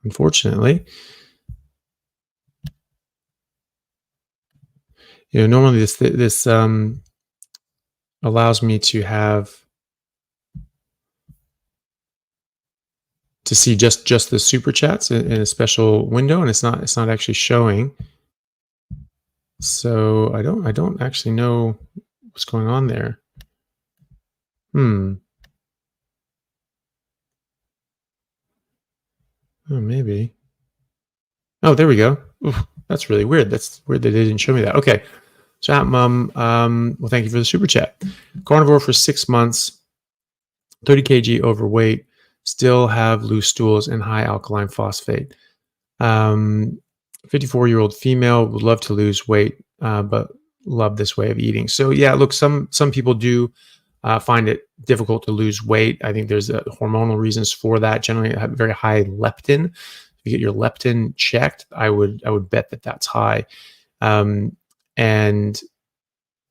Unfortunately. Normally this allows me to see just the super chats in a special window, and it's not actually showing. So I don't actually know what's going on there. Hmm. Oh, maybe. Oh, there we go. Oof, that's really weird. That's weird that they didn't show me that. Okay. Chat mum. Well, thank you for the super chat. Carnivore for 6 months, 30 kg overweight, still have loose stools and high alkaline phosphate. 54-year-old female, would love to lose weight, but love this way of eating. So yeah, look, some people do find it difficult to lose weight. I think there's hormonal reasons for that. Generally, have very high leptin. If you get your leptin checked, I would bet that that's high, and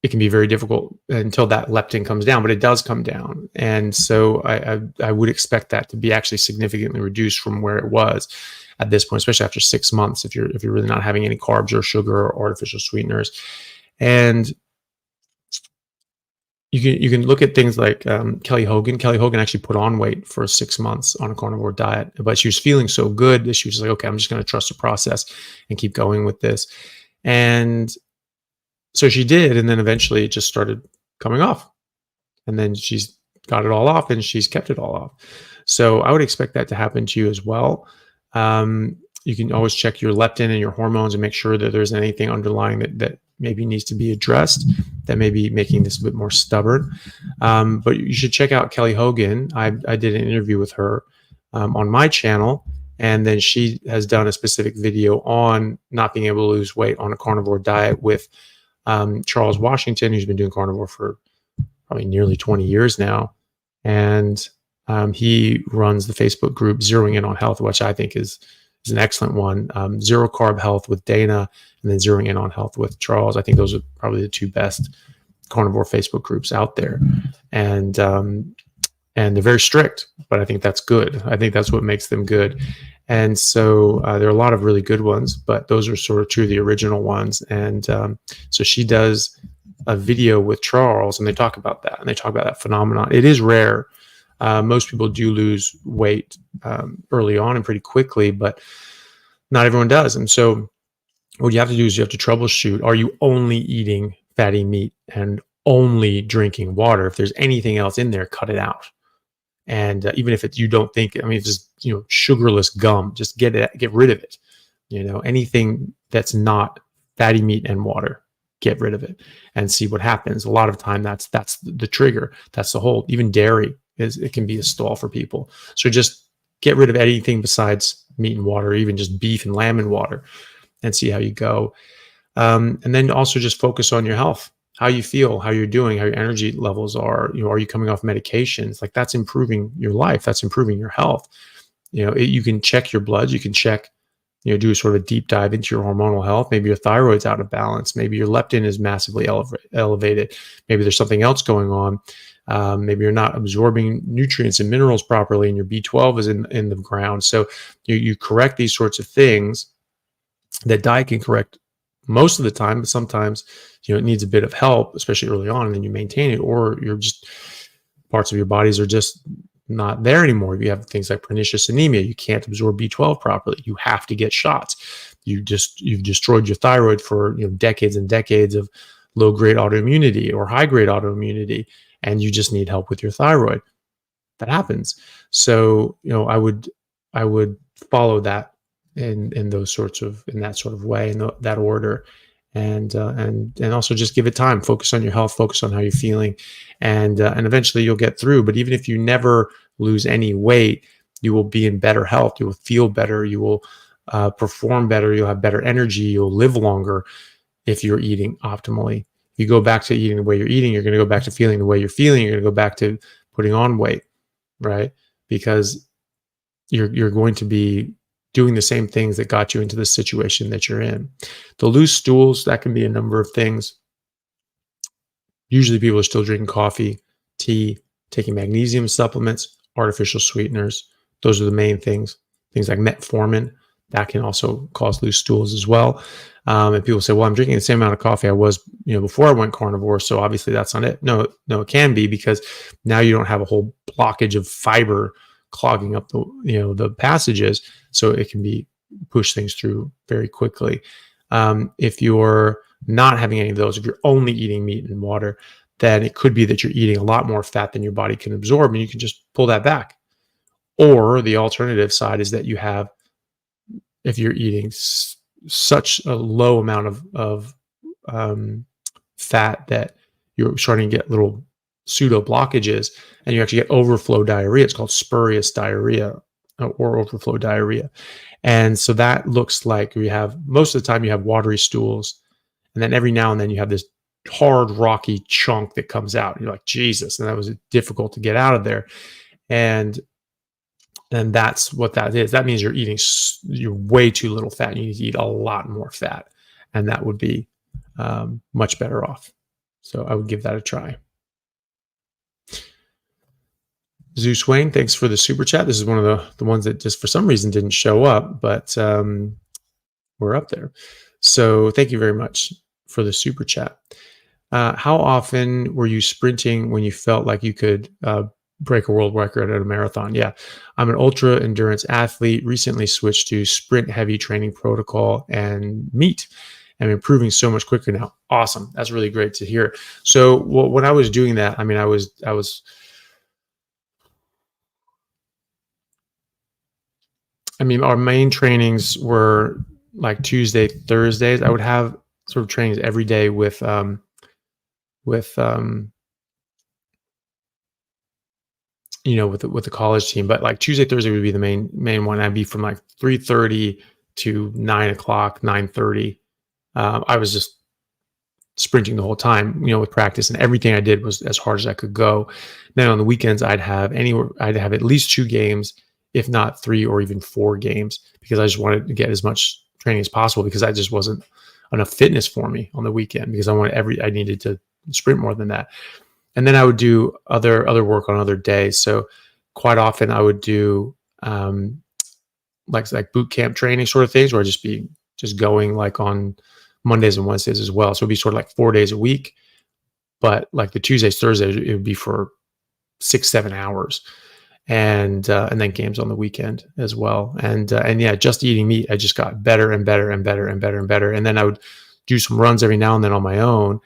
it can be very difficult until that leptin comes down, but it does come down. And so I would expect that to be actually significantly reduced from where it was at this point, especially after 6 months, if you're really not having any carbs or sugar or artificial sweeteners. And you can look at things like Kelly Hogan. Kelly Hogan actually put on weight for 6 months on a carnivore diet, but she was feeling so good that she was like, okay, I'm just going to trust the process and keep going with this. And so she did, and then eventually it just started coming off. And then she's got it all off, and she's kept it all off. So I would expect that to happen to you as well. You can always check your leptin and your hormones and make sure that there's anything underlying that maybe needs to be addressed, that may be making this a bit more stubborn. But you should check out Kelly Hogan. I did an interview with her on my channel, and then she has done a specific video on not being able to lose weight on a carnivore diet with Charles Washington, who's been doing carnivore for probably nearly 20 years now. And he runs the Facebook group Zeroing In on Health, which I think is an excellent one. Zero Carb Health with Dana, and then Zeroing In on Health with Charles. I think those are probably the two best carnivore Facebook groups out there. And they're very strict, but I think that's good. I think that's what makes them good. And so there are a lot of really good ones, but those are sort of two of the original ones. And so she does a video with Charles, and they talk about that, and they talk about that phenomenon. It is rare. Most people do lose weight early on and pretty quickly, but not everyone does. And so what you have to do is you have to troubleshoot. Are you only eating fatty meat and only drinking water? If there's anything else in there, cut it out. And even if you don't think, I mean, it's just, sugarless gum, just get rid of it. Anything that's not fatty meat and water, get rid of it and see what happens. A lot of time that's the trigger. That's the whole, even dairy it can be a stall for people. So just get rid of anything besides meat and water, even just beef and lamb and water, and see how you go. And then also just focus on your health, how you feel, how you're doing, how your energy levels are. Are you coming off medications? Like, that's improving your life. That's improving your health. You can check your blood. You can check, do a sort of a deep dive into your hormonal health. Maybe your thyroid's out of balance. Maybe your leptin is massively elevated. Maybe there's something else going on. Maybe you're not absorbing nutrients and minerals properly, and your B12 is in the ground. So you correct these sorts of things that diet can correct most of the time, but sometimes it needs a bit of help, especially early on, and then you maintain it, or you're just, parts of your bodies are just not there anymore. You have things like pernicious anemia. You can't absorb B12 properly. You have to get shots. You've destroyed your thyroid for decades and decades of low-grade autoimmunity or high-grade autoimmunity, and you just need help with your thyroid. That happens. So I would follow that in that sort of way, in that order, and also just give it time. Focus on your health. Focus on how you're feeling, and eventually you'll get through. But even if you never lose any weight, you will be in better health. You will feel better. You will perform better. You'll have better energy. You'll live longer if you're eating optimally. If you go back to eating the way you're eating, you're going to go back to feeling the way you're feeling. You're going to go back to putting on weight, right? Because you're going to be doing the same things that got you into the situation that you're in. The loose stools, that can be a number of things. Usually people are still drinking coffee, tea, taking magnesium supplements, artificial sweeteners. Those are the main things. Things like metformin. that can also cause loose stools as well. And people say, well, I'm drinking the same amount of coffee I was, before I went carnivore, so obviously that's not it. No, it can be, because now you don't have a whole blockage of fiber clogging up the passages, so it can be push things through very quickly. If you're not having any of those, if you're only eating meat and water, then it could be that you're eating a lot more fat than your body can absorb, and you can just pull that back. Or the alternative side is that if you're eating such a low amount of fat that you're starting to get little pseudo blockages, and you actually get overflow diarrhea. It's called spurious diarrhea, or overflow diarrhea. And so that looks like most of the time you have watery stools, and then every now and then you have this hard, rocky chunk that comes out. You're like, Jesus, and that was difficult to get out of there. And that's what that is. That means you're way too little fat. You need to eat a lot more fat, and that would be much better off. So I would give that a try. Zeus Wayne, thanks for the super chat. This is one of the ones that just for some reason didn't show up, but we're up there. So thank you very much for the super chat. How often were you sprinting when you felt like you could break a world record at a marathon? Yeah, I'm an ultra endurance athlete, recently switched to sprint heavy training protocol and meet. I'm improving so much quicker now. Awesome. That's really great to hear. So when I was doing that, I mean, I mean, our main trainings were like Tuesday, Thursdays. I would have sort of trainings every day with the college team. But like Tuesday, Thursday would be the main one. I'd be from like 3:30 to 9 o'clock, 9:30. I was just sprinting the whole time, with practice, and everything I did was as hard as I could go. Then on the weekends, I'd have at least 2 games, if not 3 or even 4 games, because I just wanted to get as much training as possible, because I just wasn't enough fitness for me on the weekend, because I needed to sprint more than that. And then I would do other work on other days. So quite often I would do like boot camp training sort of things, where I'd just be going like on Mondays and Wednesdays as well. So it'd be sort of like 4 days a week, but like the Tuesdays, Thursdays, it would be for 6-7 hours, and then games on the weekend as well. And yeah, just eating meat, I just got better and better and better and better and better. And then I would do some runs every now and then on my own.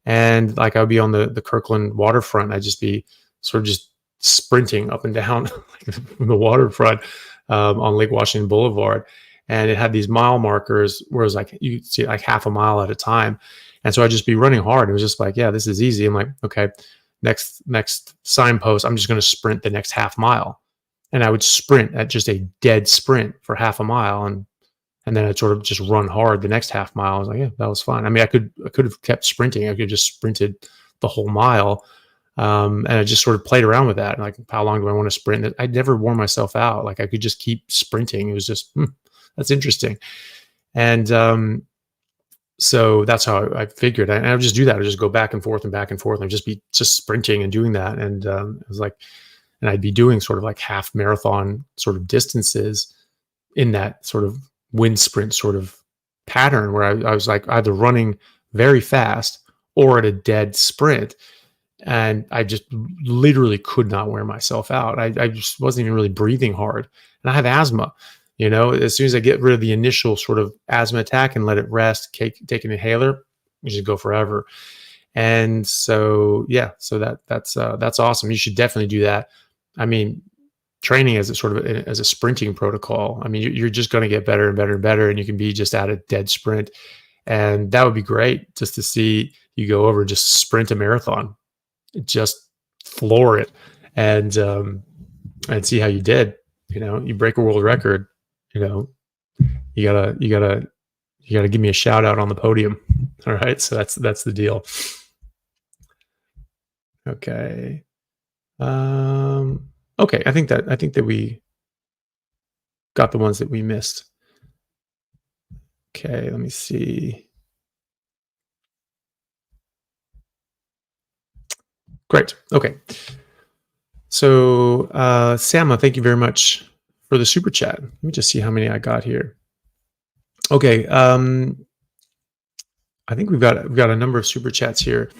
And like I would be on the Kirkland waterfront. I'd just be sort of just sprinting up and down the waterfront on Lake Washington Boulevard. And it had these mile markers where it was like, you see like half a mile at a time. And so I'd just be running hard. It was just like, yeah, this is easy. I'm like, okay, next signpost, I'm just going to sprint the next half mile. And I would sprint at just a dead sprint for half a mile. And then I'd sort of just run hard the next half mile. I was like, yeah, that was fun. I mean, I could have kept sprinting. I could have just sprinted the whole mile. And I just sort of played around with that. Like, how long do I want to sprint? I never wore myself out. Like, I could just keep sprinting. It was just, that's interesting. And so that's how I figured. And I would just do that. I would just go back and forth and back and forth, and I'd just be just sprinting and doing that. And it was like, and I'd be doing sort of like half marathon sort of distances in that sort of wind sprint sort of pattern, where I was like either running very fast or at a dead sprint. And I just literally could not wear myself out. I just wasn't even really breathing hard. And I have asthma. As soon as I get rid of the initial sort of asthma attack and let it rest, take an inhaler, you just go forever. And so, yeah, so that's awesome. You should definitely do that. I mean, training as a sprinting protocol. I mean, you're just going to get better and better and better, and you can be just at a dead sprint. And that would be great, just to see you go over and just sprint a marathon, just floor it, and see how you did. You break a world record. You gotta give me a shout out on the podium. All right. So that's the deal. Okay. Okay. I think that we got the ones that we missed. Okay. Let me see. Great. Okay. So, Sama, thank you very much for the super chat. Let me just see how many I got here. Okay. I think we've got a number of super chats here,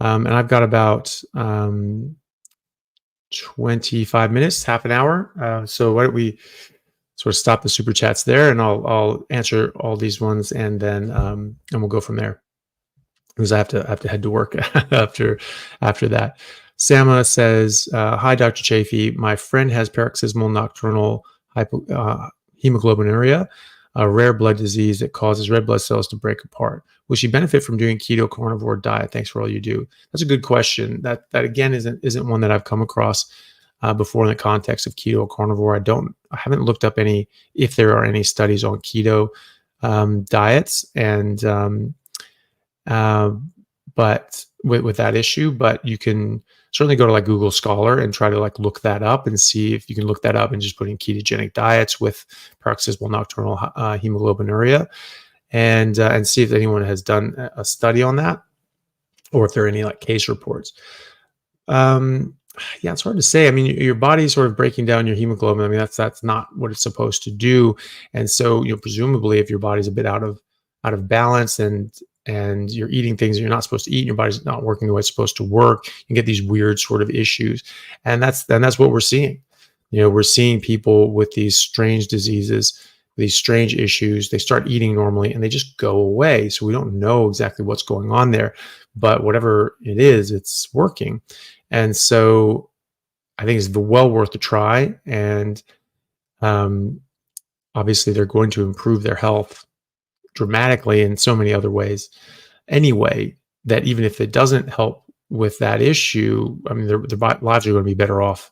and I've got about 25 minutes, half an hour. So why don't we sort of stop the super chats there, and I'll answer all these ones, and we'll go from there, because I have to head to work after that. Sama says, "Hi, Dr. Chaffee. My friend has paroxysmal nocturnal hemoglobinuria, a rare blood disease that causes red blood cells to break apart. Will she benefit from doing keto carnivore diet? Thanks for all you do." That's a good question. That again isn't one that I've come across before in the context of keto carnivore. I haven't looked up if there are any studies on keto diets, and uh, but with that issue. But you can certainly go to like Google Scholar and try to like look that up and see if you can look that up and just put in ketogenic diets with paroxysmal nocturnal hemoglobinuria, and see if anyone has done a study on that, or if there are any like case reports. Yeah, it's hard to say. I mean, your body's sort of breaking down your hemoglobin. I mean, that's not what it's supposed to do. And so, presumably, if your body's a bit out of balance, and you're eating things you're not supposed to eat, and your body's not working the way it's supposed to work, you get these weird sort of issues. And that's what we're seeing. We're seeing people with these strange diseases, these strange issues. They start eating normally and they just go away. So we don't know exactly what's going on there, but whatever it is, it's working. And so I think it's well worth a try. And obviously, they're going to improve their health dramatically in so many other ways anyway, that even if it doesn't help with that issue, I mean, their lives are going to be better off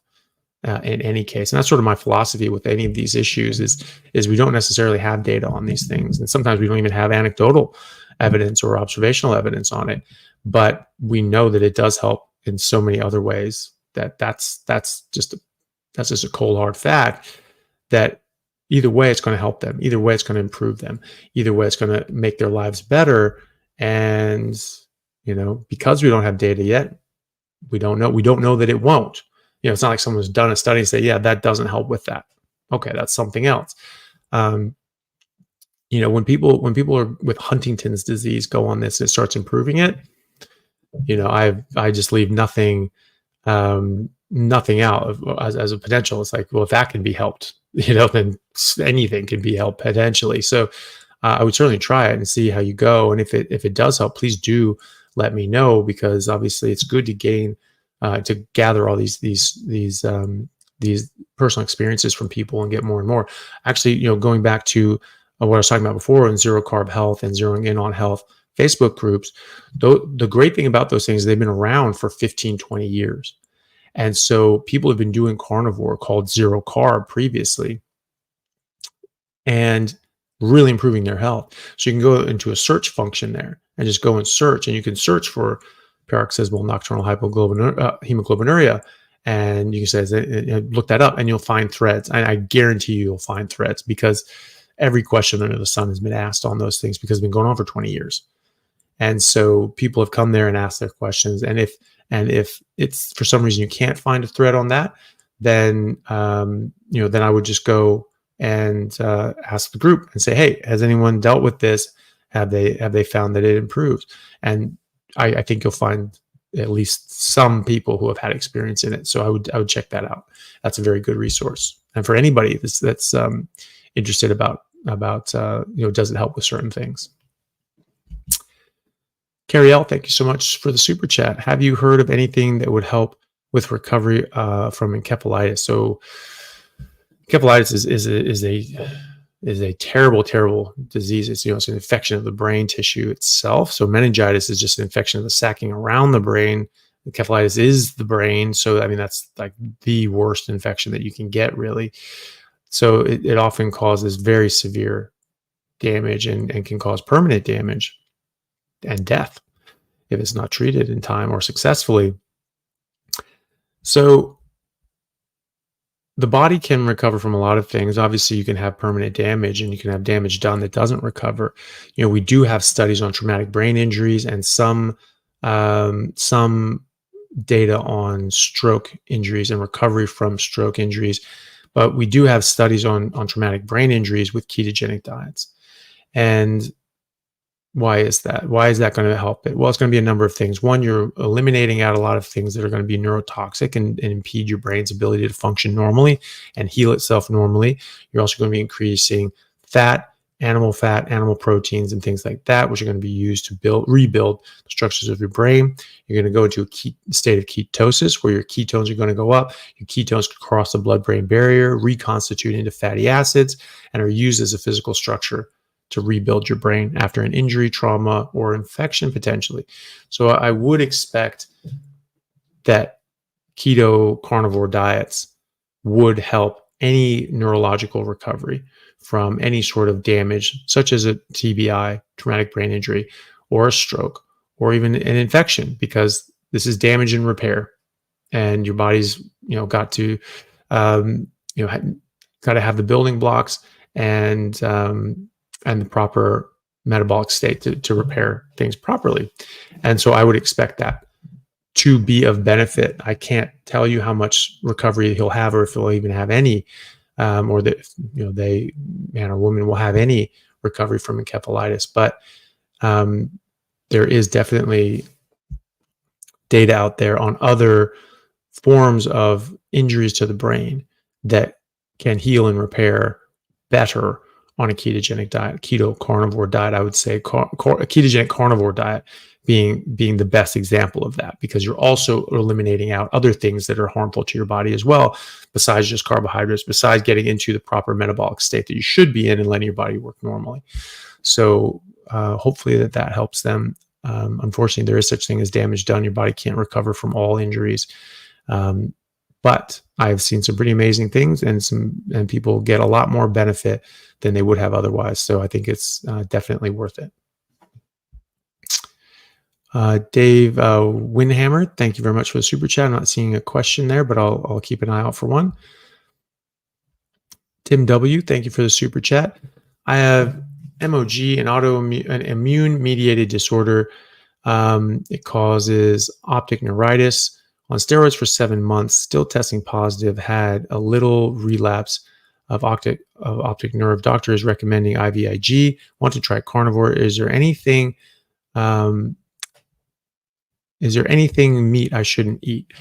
in any case. And that's sort of my philosophy with any of these issues is we don't necessarily have data on these things. And sometimes we don't even have anecdotal evidence or observational evidence on it, but we know that it does help in so many other ways, that's just a cold hard fact, that either way it's going to help them, either way it's going to improve them, either way it's going to make their lives better. And because we don't have data yet, we don't know that it won't. It's not like someone's done a study and say, yeah, that doesn't help with that. Okay, that's something else. When people are with Huntington's disease go on this and it starts improving it, I just leave nothing out as a potential. It's like, well, if that can be helped, then anything can be helped potentially. So I would certainly try it and see how you go. And if it does help, please do let me know, because obviously it's good to gather all these personal experiences from people and get more and more. Actually, going back to what I was talking about before in zero carb health and zeroing in on health Facebook groups, the great thing about those things is they've been around for 15, 20 years. And so people have been doing carnivore called zero carb previously and really improving their health. So you can go into a search function there and just go and search, and you can search for paroxysmal nocturnal hemoglobinuria, and you can say, look that up, and you'll find threads. And I guarantee you'll find threads, because every question under the sun has been asked on those things, because it's been going on for 20 years. And so people have come there and asked their questions. And if it's for some reason you can't find a thread on that, then then I would just go and ask the group and say, hey, has anyone dealt with this? Have they found that it improves? And I think you'll find at least some people who have had experience in it. So I would check that out. That's a very good resource. And for anybody that's interested about does it help with certain things? Carrie L, thank you so much for the super chat. Have you heard of anything that would help with recovery from encephalitis? So encephalitis is a terrible, terrible disease. It's it's an infection of the brain tissue itself. So meningitis is just an infection of the sacking around the brain. Encephalitis is the brain. So I mean, that's like the worst infection that you can get, really. So it often causes very severe damage and can cause permanent damage and death if it's not treated in time or successfully. So the body can recover from a lot of things. Obviously, you can have permanent damage, and you can have damage done that doesn't recover. We do have studies on traumatic brain injuries and some data on stroke injuries and recovery from stroke injuries. But we do have studies on traumatic brain injuries with ketogenic diets. And why is that? Why is that going to help it? Well, it's going to be a number of things. One, you're eliminating out a lot of things that are going to be neurotoxic and impede your brain's ability to function normally and heal itself normally. You're also going to be increasing fat, animal proteins, and things like that, which are going to be used to rebuild the structures of your brain. You're going to go into a state of ketosis where your ketones are going to go up. Your ketones could cross the blood-brain barrier, reconstitute into fatty acids, and are used as a physical structure to rebuild your brain after an injury, trauma, or infection potentially. So I would expect that keto carnivore diets would help any neurological recovery from any sort of damage, such as a TBI, traumatic brain injury, or a stroke, or even an infection, because this is damage and repair, and your body's got to got to have the building blocks and the proper metabolic state to repair things properly. And so I would expect that to be of benefit. I can't tell you how much recovery he'll have, or if he'll even have any, or that man or woman will have any recovery from encephalitis. But there is definitely data out there on other forms of injuries to the brain that can heal and repair better on a ketogenic diet, keto carnivore diet. I would say a ketogenic carnivore diet being the best example of that, because you're also eliminating out other things that are harmful to your body as well, besides just carbohydrates, besides getting into the proper metabolic state that you should be in and letting your body work normally. So hopefully that helps them. Unfortunately, there is such thing as damage done. Your body can't recover from all injuries. But I've seen some pretty amazing things, and people get a lot more benefit than they would have otherwise. So I think it's definitely worth it. Dave Winhammer, thank you very much for the super chat. I'm not seeing a question there, but I'll keep an eye out for one. Tim W, thank you for the super chat. I have MOG, an immune mediated disorder. It causes optic neuritis. On steroids for 7 months, still testing positive, had a little relapse of optic nerve. Doctor is recommending IVIG. Want to try carnivore. Is there anything meat I shouldn't eat?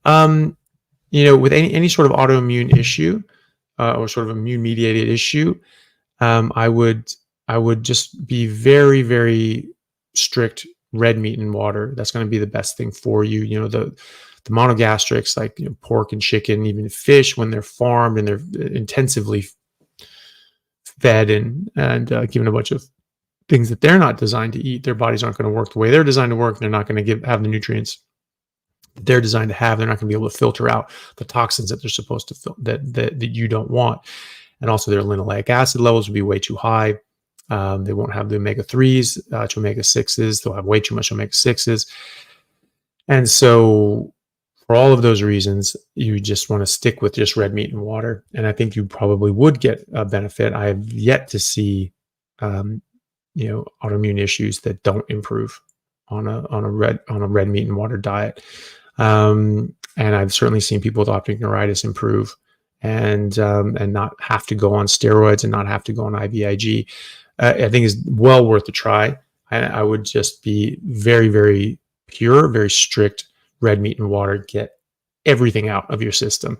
With any sort of autoimmune issue or sort of immune mediated issue, I would just be very, very strict. Red meat and water. That's going to be the best thing for you. The monogastrics, like pork and chicken, even fish, when they're farmed and they're intensively fed and given a bunch of things that they're not designed to eat, their bodies aren't going to work the way they're designed to work. They're not going to have the nutrients that they're designed to have. They're not going to be able to filter out the toxins that they're supposed to that you don't want. And also their linoleic acid levels will be way too high. They won't have the omega-3s to omega-6s. They'll have way too much omega-6s. And so for all of those reasons, you just want to stick with just red meat and water. And I think you probably would get a benefit. I have yet to see, autoimmune issues that don't improve on a red meat and water diet. And I've certainly seen people with optic neuritis improve and not have to go on steroids and not have to go on IVIG. I think is well worth a try. I would just be very, very pure, very strict red meat and water. Get everything out of your system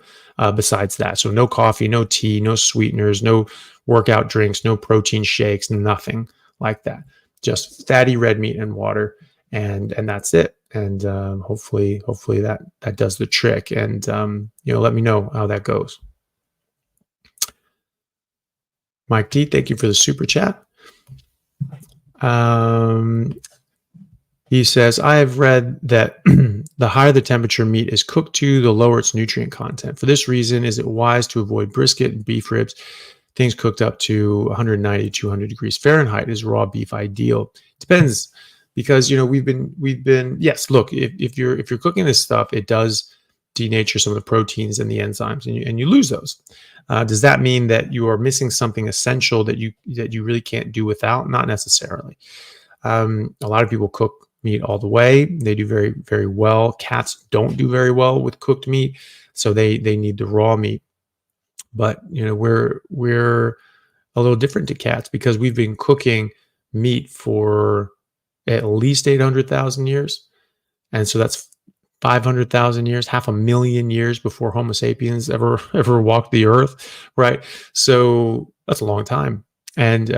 besides that. So no coffee, no tea, no sweeteners, no workout drinks, no protein shakes, nothing like that. Just fatty red meat and water, and that's it. And hopefully that does the trick. And let me know how that goes. Mike T, thank you for the super chat. He says, I have read that the higher the temperature meat is cooked to, the lower its nutrient content. For this reason, is it wise to avoid brisket and beef ribs, things cooked up to 190, 200 degrees Fahrenheit? Is raw beef ideal? Depends, because we've been yes. Look, if you're cooking this stuff, it does denature some of the proteins and the enzymes, and you lose those. Does that mean that you are missing something essential that you really can't do without? Not necessarily. A lot of people cook meat all the way. They do very, very well. Cats don't do very well with cooked meat, so they need the raw meat. But we're a little different to cats because we've been cooking meat for at least 800,000 years. And so that's 500,000 years, 500,000 years before Homo sapiens ever walked the earth, right? So that's a long time. And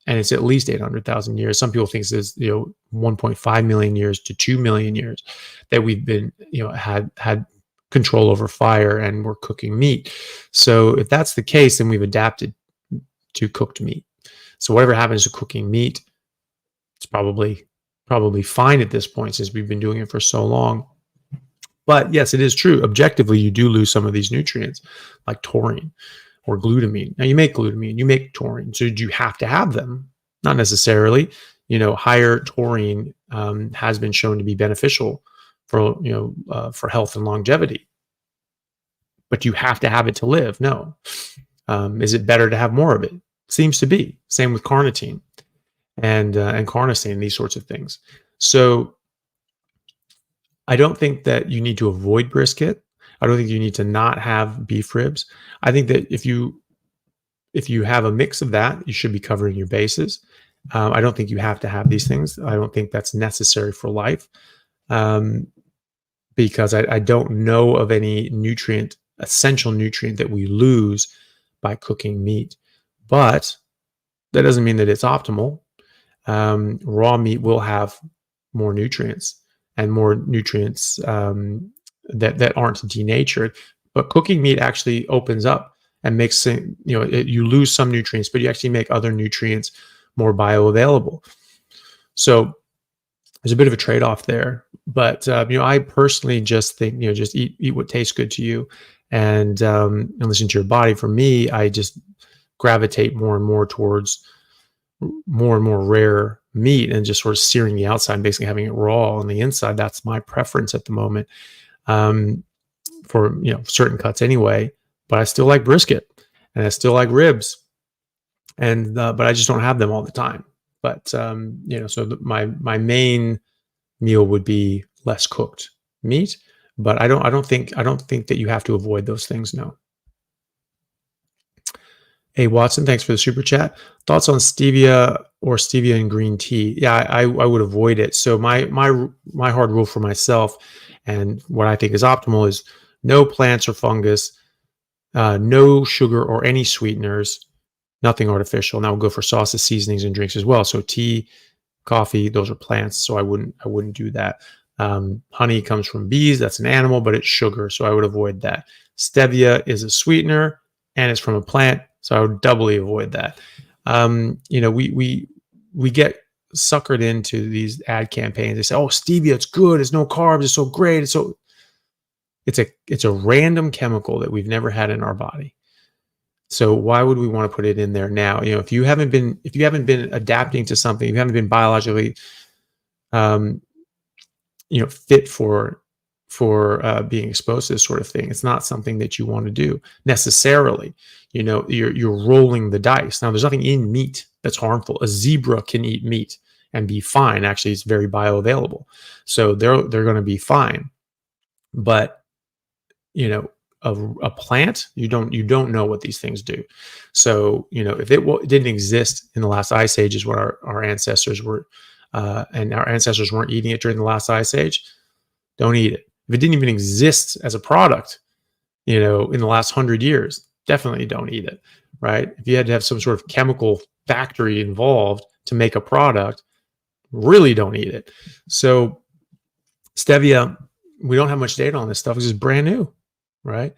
it's at least 800,000 years. Some people think it's 1.5 million years to 2 million years that we've been had control over fire and we're cooking meat. So if that's the case, then we've adapted to cooked meat. So whatever happens to cooking meat, it's probably fine at this point since we've been doing it for so long. But yes, it is true. Objectively, you do lose some of these nutrients like taurine or glutamine. Now you make glutamine, you make taurine. So do you have to have them? Not necessarily. Higher taurine has been shown to be beneficial for health and longevity. But you have to have it to live? No. Is it better to have more of it? Seems to be. Same with carnitine and carnosine, these sorts of things. So I don't think that you need to avoid brisket. I don't think you need to not have beef ribs. I think that if you have a mix of that, you should be covering your bases. I don't think you have to have these things. I don't think that's necessary for life because I don't know of any essential nutrient that we lose by cooking meat. But that doesn't mean that it's optimal. Raw meat will have more nutrients and more nutrients that aren't denatured. But cooking meat actually opens up and makes you lose some nutrients, but you actually make other nutrients more bioavailable. So there's a bit of a trade-off there. But I personally just think just eat what tastes good to you, and listen to your body. For me, I just gravitate more and more towards more and more rare meat and just sort of searing the outside and basically having it raw on the inside. That's my preference at the moment for certain cuts anyway. But I still like brisket and I still like ribs, and but I just don't have them all the time. But so my main meal would be less cooked meat. But I don't think that you have to avoid those things. No. Hey, Watson, thanks for the super chat. Thoughts on stevia or stevia in green tea? Yeah, I would avoid it. So my hard rule for myself and what I think is optimal is no plants or fungus, no sugar or any sweeteners, nothing artificial. Now we'll go for sauces, seasonings, and drinks as well. So tea, coffee, those are plants. So I wouldn't do that. Honey comes from bees. That's an animal, but it's sugar. So I would avoid that. Stevia is a sweetener and it's from a plant. So I would doubly avoid that. We get suckered into these ad campaigns. They say, "Oh, stevia, it's good. It's no carbs. It's so great. It's a random chemical that we've never had in our body. So why would we want to put it in there now? If you haven't been adapting to something, if you haven't been biologically, fit for being exposed to this sort of thing, it's not something that you want to do necessarily. You're rolling the dice. Now, there's nothing in meat that's harmful. A zebra can eat meat and be fine. Actually, it's very bioavailable, so they're going to be fine. But a plant, you don't know what these things do. So if it didn't exist in the last ice age, is what our ancestors were, and our ancestors weren't eating it during the last ice age, don't eat it. If it didn't even exist as a product, in the last 100 years, definitely don't eat it, right? If you had to have some sort of chemical factory involved to make a product, really don't eat it. So stevia, we don't have much data on this stuff. It's just brand new, right?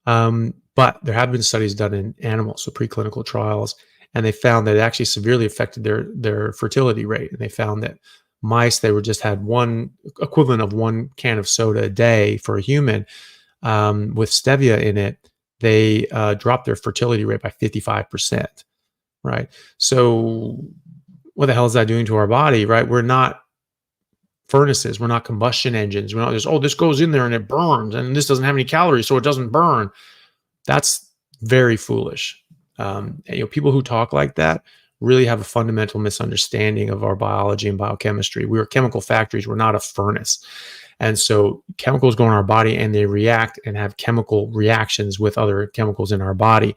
But there have been studies done in animals, so preclinical trials, and they found that it actually severely affected their fertility rate. And they found that mice, they just had one equivalent of 1 can of soda a day for a human with stevia in it. They dropped their fertility rate by 55%, right? So what the hell is that doing to our body, right? We're not furnaces. We're not combustion engines. We're not just, this goes in there and it burns and this doesn't have any calories, so it doesn't burn. That's very foolish. People who talk like that really have a fundamental misunderstanding of our biology and biochemistry. We are chemical factories. We're not a furnace. And so chemicals go in our body and they react and have chemical reactions with other chemicals in our body.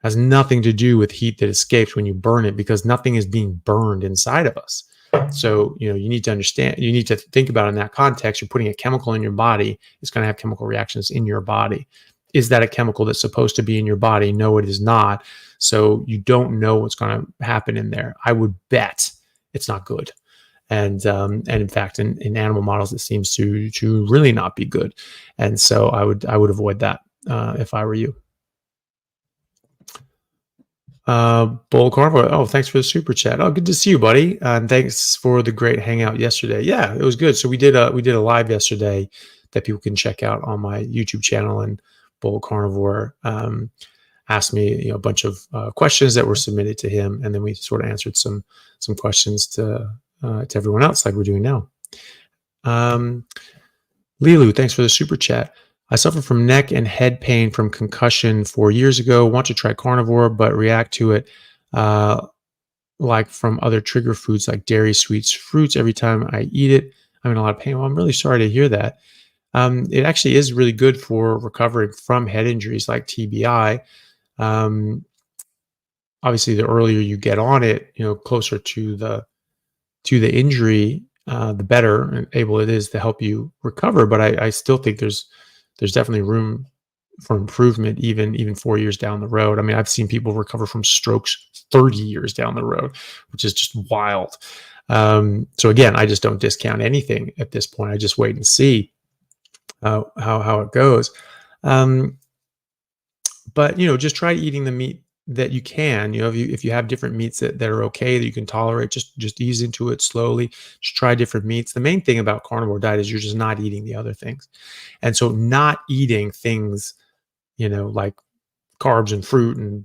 Has nothing to do with heat that escapes when you burn it, because nothing is being burned inside of us. So, you need to understand, you need to think about in that context, you're putting a chemical in your body. It's going to have chemical reactions in your body. Is that a chemical that's supposed to be in your body? No, it is not. So you don't know what's going to happen in there. I would bet it's not good. And in fact, in animal models, it seems to really not be good. And so I would avoid that if I were you. Bull Carnivore. Oh, thanks for the super chat. Oh, good to see you, buddy. And thanks for the great hangout yesterday. Yeah, it was good. So we did a live yesterday that people can check out on my YouTube channel. And Bull Carnivore asked me a bunch of questions that were submitted to him, and then we sort of answered some questions to everyone else, like we're doing now. Lilu, thanks for the super chat. I suffer from neck and head pain from concussion 4 years ago. Want to try carnivore, but react to it like from other trigger foods like dairy, sweets, fruits. Every time I eat it, I'm in a lot of pain. Well, I'm really sorry to hear that. It actually is really good for recovering from head injuries like TBI. Obviously, the earlier you get on it, closer to the injury, the better and able it is to help you recover. But I still think there's definitely room for improvement, even 4 years down the road. I mean, I've seen people recover from strokes 30 years down the road, which is just wild. So again, I just don't discount anything at this point. I just wait and see how it goes. But just try eating the meat that you can. If you have different meats that are okay, that you can tolerate, just ease into it slowly. Just try different meats. The main thing about carnivore diet is you're just not eating the other things. And so not eating things, like carbs and fruit and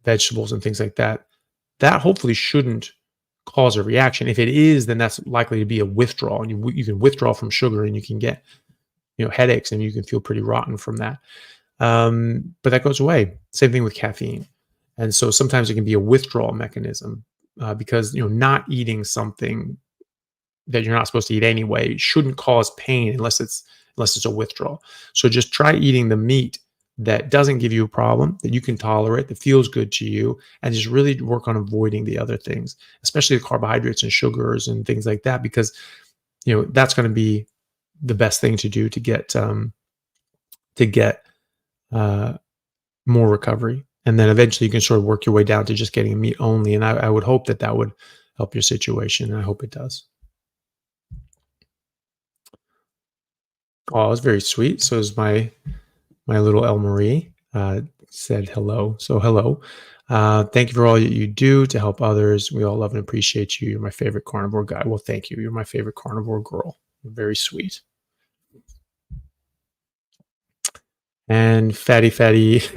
vegetables and things like that, that hopefully shouldn't cause a reaction. If it is, then that's likely to be a withdrawal. And you can withdraw from sugar, and you can get headaches, and you can feel pretty rotten from that. But that goes away. Same thing with caffeine. And so sometimes it can be a withdrawal mechanism because not eating something that you're not supposed to eat anyway shouldn't cause pain unless it's a withdrawal. So just try eating the meat that doesn't give you a problem, that you can tolerate, that feels good to you, and just really work on avoiding the other things, especially the carbohydrates and sugars and things like that, because that's going to be the best thing to do to get more recovery. And then eventually you can sort of work your way down to just getting meat only. And I would hope that would help your situation. And I hope it does. Oh, it was very sweet. So is my little El Marie said hello. So hello. Thank you for all that you do to help others. We all love and appreciate you. You're my favorite carnivore guy. Well, thank you. You're my favorite carnivore girl. Very sweet. And fatty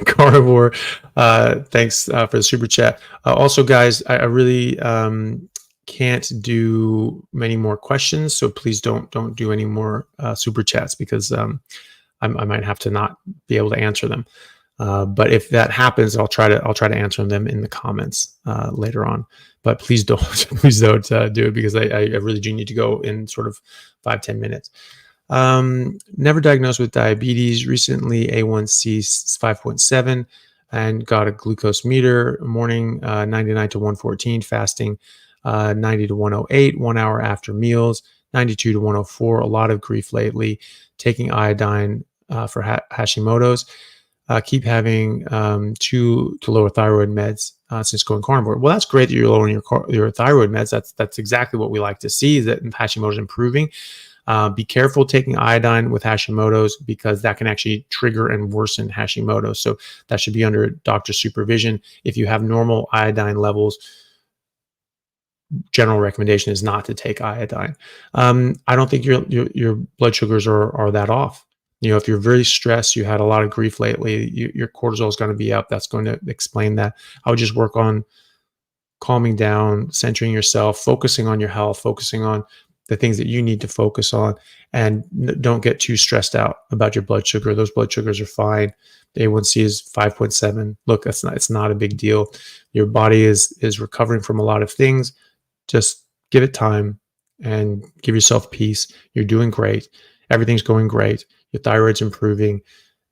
carnivore, thanks for the super chat. Also, guys, I really can't do many more questions, so please don't do any more super chats, because I might have to not be able to answer them. But if that happens, I'll try to answer them in the comments later on. But please don't do it, because I really do need to go in sort of 5-10 minutes. Never diagnosed with diabetes. Recently, A1C 5.7, and got a glucose meter. Morning 99 to 114, fasting 90 to 108, 1 hour after meals, 92 to 104. A lot of grief lately. Taking iodine for Hashimoto's. Keep having 2 to lower thyroid meds since going carnivore. Well, that's great that you're lowering your thyroid meds. That's exactly what we like to see, is that Hashimoto's improving. Be careful taking iodine with Hashimoto's, because that can actually trigger and worsen Hashimoto's. So that should be under doctor's supervision. If you have normal iodine levels, general recommendation is not to take iodine. I don't think your blood sugars are that off. If you're very stressed, you had a lot of grief lately, your cortisol is going to be up. That's going to explain that. I would just work on calming down, centering yourself, focusing on your health, focusing on the things that you need to focus on, and don't get too stressed out about your blood sugar. Those blood sugars are fine. The A1C is 5.7. Look, it's not a big deal. Your body is recovering from a lot of things. Just give it time and give yourself peace. You're doing great. Everything's going great. Your thyroid's improving,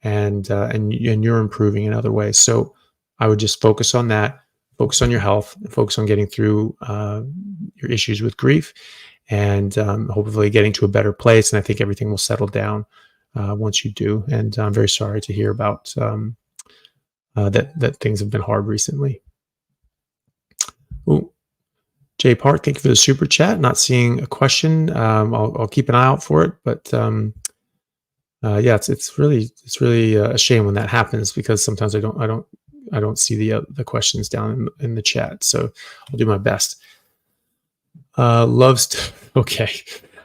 and you're improving in other ways. So I would just focus on that, focus on your health, and focus on getting through your issues with grief, and hopefully getting to a better place. And I think everything will settle down once you do. And I'm very sorry to hear about that things have been hard recently. Ooh, Jay Park, thank you for the super chat. Not seeing a question. I'll keep an eye out for it, but yeah, it's really a shame when that happens, because sometimes I don't see the questions down in the chat. So I'll do my best. Okay.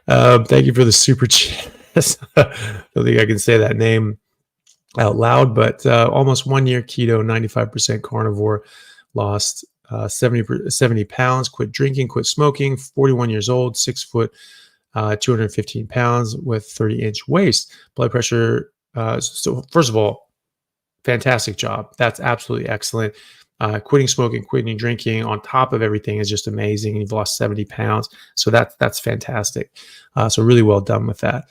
Thank you for the super chat. Don't think I can say that name out loud, but almost 1 year keto, 95% carnivore, lost 70 pounds, quit drinking, quit smoking, 41 years old, 6 foot, 215 pounds with 30-inch waist. Blood pressure. So first of all, fantastic job. That's absolutely excellent. Quitting smoking, quitting drinking on top of everything is just amazing. You've lost 70 pounds. So that's fantastic. So really well done with that.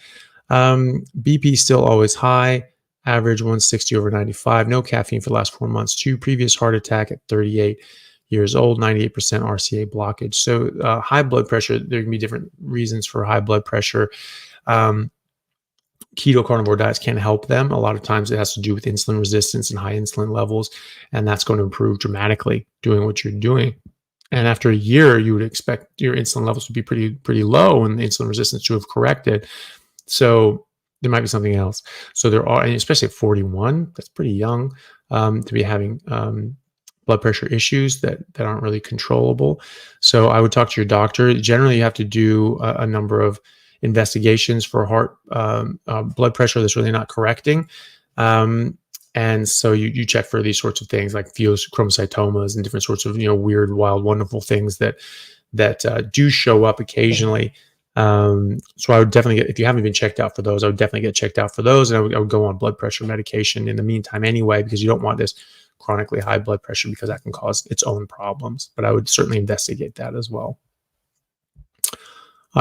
BP still always high, average 160 over 95, no caffeine for the last 4 months, 2 previous heart attack at 38 years old, 98% RCA blockage. So high blood pressure, there can be different reasons for high blood pressure. Keto carnivore diets can help them. A lot of times it has to do with insulin resistance and high insulin levels, and that's going to improve dramatically doing what you're doing. And after a year, you would expect your insulin levels to be pretty low and the insulin resistance to have corrected. So there might be something else. So there are, and especially at 41, that's pretty young to be having blood pressure issues that aren't really controllable. So I would talk to your doctor. Generally, you have to do a number of investigations for heart blood pressure that's really not correcting. And so you check for these sorts of things like pheochromocytomas and different sorts of, weird, wild, wonderful things that do show up occasionally. So I would definitely if you haven't been checked out for those, I would definitely get checked out for those. And I would go on blood pressure medication in the meantime anyway, because you don't want this chronically high blood pressure, because that can cause its own problems. But I would certainly investigate that as well.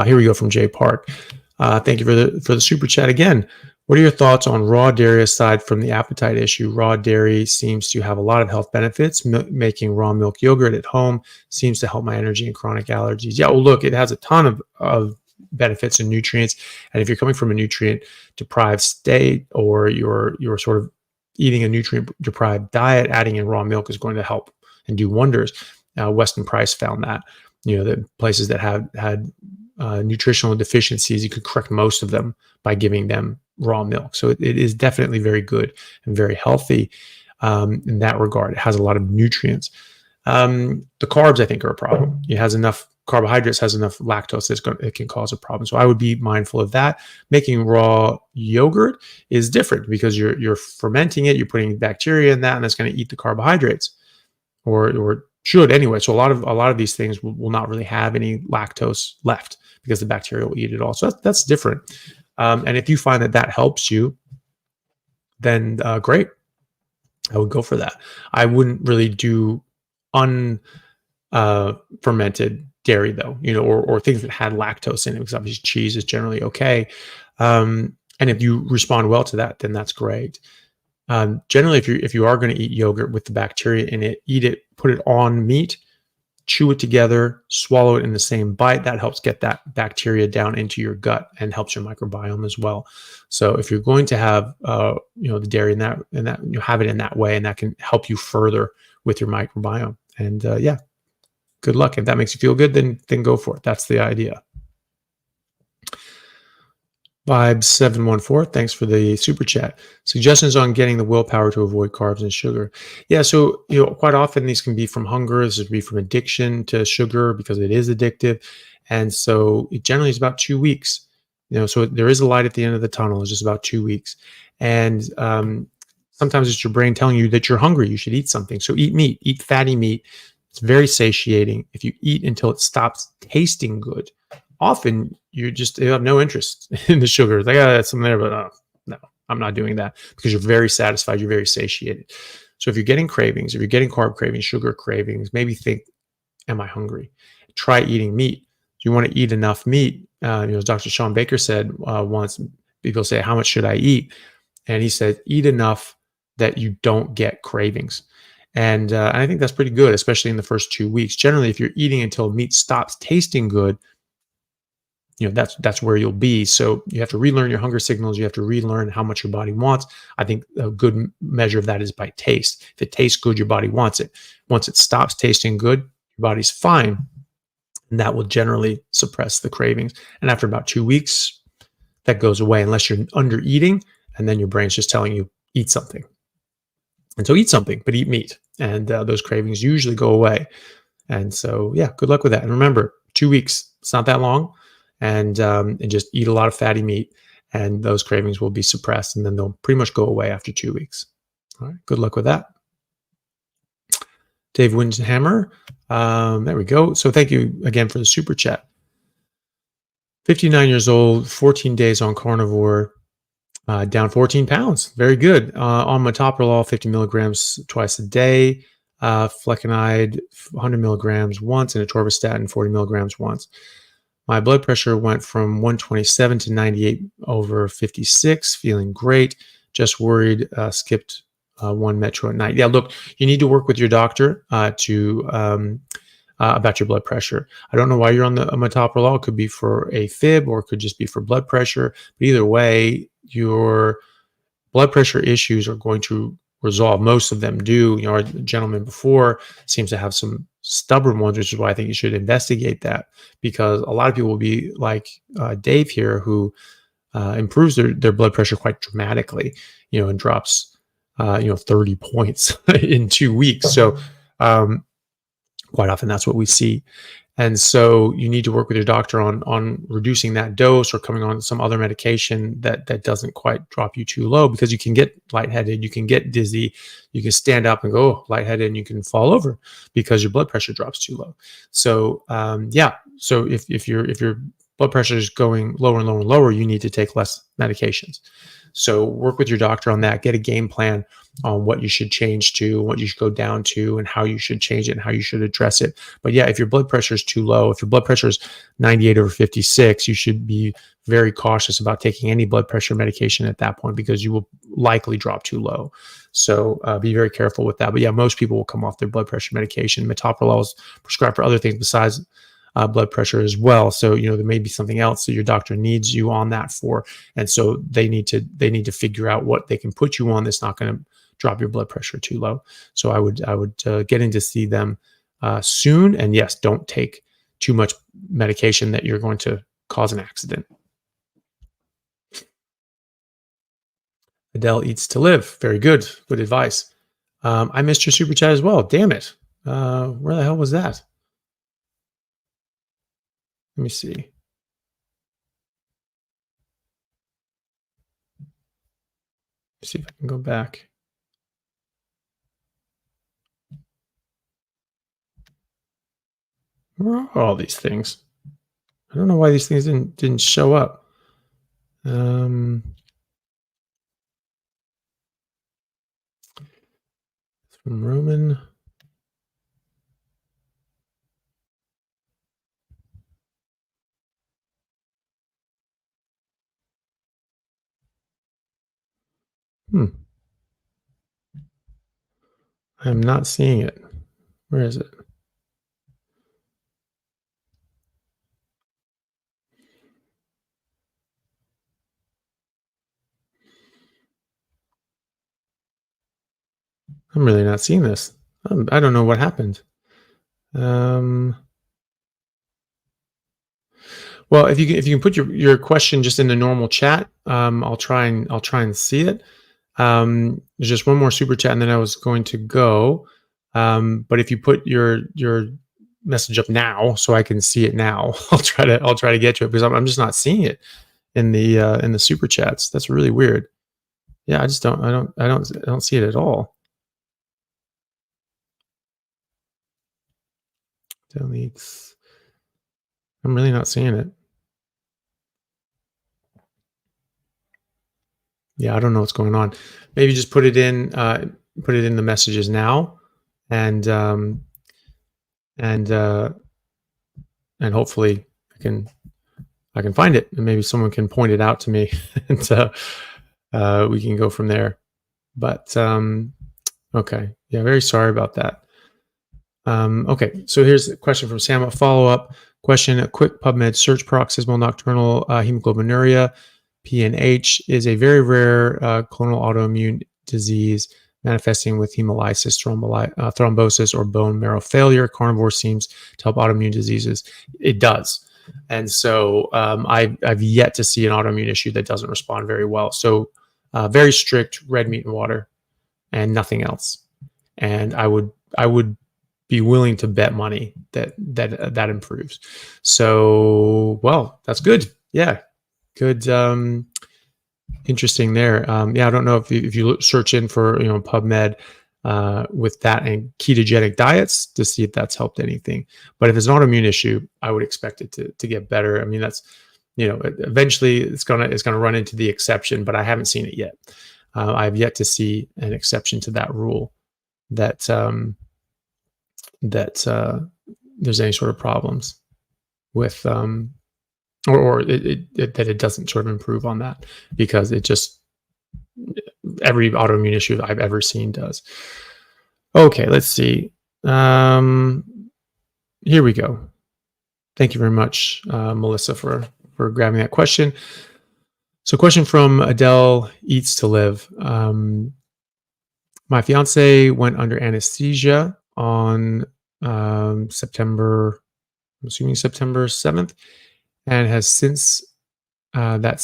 Here we go from Jay Park. Thank you for the super chat again. What are your thoughts on raw dairy aside from the appetite issue? Raw dairy seems to have a lot of health benefits. Making raw milk yogurt at home seems to help my energy and chronic allergies. Yeah, well, look, it has a ton of benefits and nutrients. And if you're coming from a nutrient deprived state, or you're sort of eating a nutrient deprived diet, adding in raw milk is going to help and do wonders. Weston Price found that, the places that had nutritional deficiencies, you could correct most of them by giving them raw milk. So it is definitely very good and very healthy in that regard. It has a lot of nutrients. The carbs, I think, are a problem. It has enough carbohydrates, has enough lactose, it can cause a problem. So I would be mindful of that. Making raw yogurt is different, because you're fermenting it, you're putting bacteria in that, and it's going to eat the carbohydrates, or should anyway. So a lot of these things will not really have any lactose left, because the bacteria will eat it all. So that's different. And if you find that helps you, then great. I would go for that. I wouldn't really do unfermented dairy though, or things that had lactose in it, because obviously cheese is generally okay. And if you respond well to that, then that's great. Generally, if you are going to eat yogurt with the bacteria in it, eat it, put it on meat, chew it together, swallow it in the same bite. That helps get that bacteria down into your gut and helps your microbiome as well. So if you're going to have the dairy in that you have it in that way, and that can help you further with your microbiome. And yeah, good luck. If that makes you feel good, then go for it. That's the idea. Vibe 714, thanks for the super chat. Suggestions on getting the willpower to avoid carbs and sugar. Yeah, so quite often these can be from hunger, this can be from addiction to sugar, because it is addictive. And so it generally is about 2 weeks. So there is a light at the end of the tunnel. It's just about 2 weeks. And sometimes it's your brain telling you that you're hungry, you should eat something. So eat meat, eat fatty meat. It's very satiating. If you eat until it stops tasting good, often you have no interest in the sugar. Like, that's something there, but no, I'm not doing that, because you're very satisfied, you're very satiated. So if you're getting cravings, if you're getting carb cravings, sugar cravings, maybe think, am I hungry? Try eating meat. You want to eat enough meat. As Dr. Sean Baker said once, people say, how much should I eat? And he said, eat enough that you don't get cravings. And I think that's pretty good, especially in the first 2 weeks. Generally, if you're eating until meat stops tasting good, that's where you'll be. So you have to relearn your hunger signals. You have to relearn how much your body wants. I think a good measure of that is by taste. If it tastes good, your body wants it. Once it stops tasting good, your body's fine, and that will generally suppress the cravings. And after about 2 weeks, that goes away unless you're under eating, and then your brain's just telling you eat something. And so eat something, but eat meat, and those cravings usually go away. And so, yeah, good luck with that. And remember, 2 weeks, it's not that long. And just eat a lot of fatty meat, and those cravings will be suppressed, and then they'll pretty much go away after 2 weeks. All right, good luck with that. Dave Windhammer, there we go. So thank you again for the super chat. 59 years old, 14 days on carnivore, down 14 pounds. Very good. On metoprolol, 50 milligrams twice a day, flecainide, 100 milligrams once, and atorvastatin, 40 milligrams once. My blood pressure went from 127 to 98/56, feeling great. Just worried, skipped one metro at night. Yeah, look, you need to work with your doctor about your blood pressure. I don't know why you're on the metoprolol. It could be for a fib, or it could just be for blood pressure. But either way, your blood pressure issues are going to resolve. Most of them do. Our gentleman before seems to have some stubborn ones, which is why I think you should investigate that, because a lot of people will be like Dave here, who improves their blood pressure quite dramatically, and drops 30 points in 2 weeks. So quite often that's what we see. And so you need to work with your doctor on reducing that dose, or coming on some other medication that doesn't quite drop you too low, because you can get lightheaded, you can get dizzy, you can stand up and go lightheaded, and you can fall over because your blood pressure drops too low. So so if your blood pressure is going lower and lower and lower, you need to take less medications. So work with your doctor on that. Get a game plan on what you should change to, what you should go down to, and how you should change it and how you should address it. But yeah, if your blood pressure is too low, if your blood pressure is 98/56, you should be very cautious about taking any blood pressure medication at that point, because you will likely drop too low. So be very careful with that. But yeah, most people will come off their blood pressure medication. Metoprolol is prescribed for other things besides blood pressure as well. So there may be something else that your doctor needs you on that for, and so they need to figure out what they can put you on that's not going to drop your blood pressure too low. So I would get in to see them soon, and yes, don't take too much medication that you're going to cause an accident. Adele eats to live. Very good. Good advice. I missed your super chat as well. Damn it. Where the hell was that? Let me see. See if I can go back. Where are all these things? I don't know why these things didn't show up. From Roman. I'm not seeing it. Where is it? I'm really not seeing this. I don't know what happened. Well, if you can put your question just in the normal chat, I'll try and see it. There's just one more super chat, and then I was going to go. But if you put your message up now, so I can see it now, I'll try to get to it, because I'm just not seeing it in the super chats. That's really weird. Yeah, I just don't see it at all. Deletes. I'm really not seeing it. Yeah, I don't know what's going on. Maybe just put it in the messages now, and hopefully I can find it, and maybe someone can point it out to me, and we can go from there. But Okay. Yeah, very sorry about that. Okay, so here's a question from Sam. A follow-up question: a quick PubMed search: paroxysmal nocturnal hemoglobinuria (PNH) is a very rare clonal autoimmune disease manifesting with hemolysis, thrombosis, or bone marrow failure. Carnivore seems to help autoimmune diseases. It does, and so I've yet to see an autoimmune issue that doesn't respond very well. So very strict red meat and water, and nothing else. And I would be willing to bet money that improves. So, well, that's good. Yeah, good. Interesting there. Yeah, I don't know if you search in for PubMed with that and ketogenic diets to see if that's helped anything. But if it's an autoimmune issue, I would expect it to get better. I mean, that's eventually it's gonna run into the exception, but I haven't seen it yet. I've yet to see an exception to that rule that there's any sort of problems with or that it doesn't sort of improve on that, because it just every autoimmune issue I've ever seen does. Okay, let's see. Here we go. Thank you very much, Melissa, for grabbing that question. So, question from Adele Eats to Live. My fiance went under anesthesia on September 7th, and has since that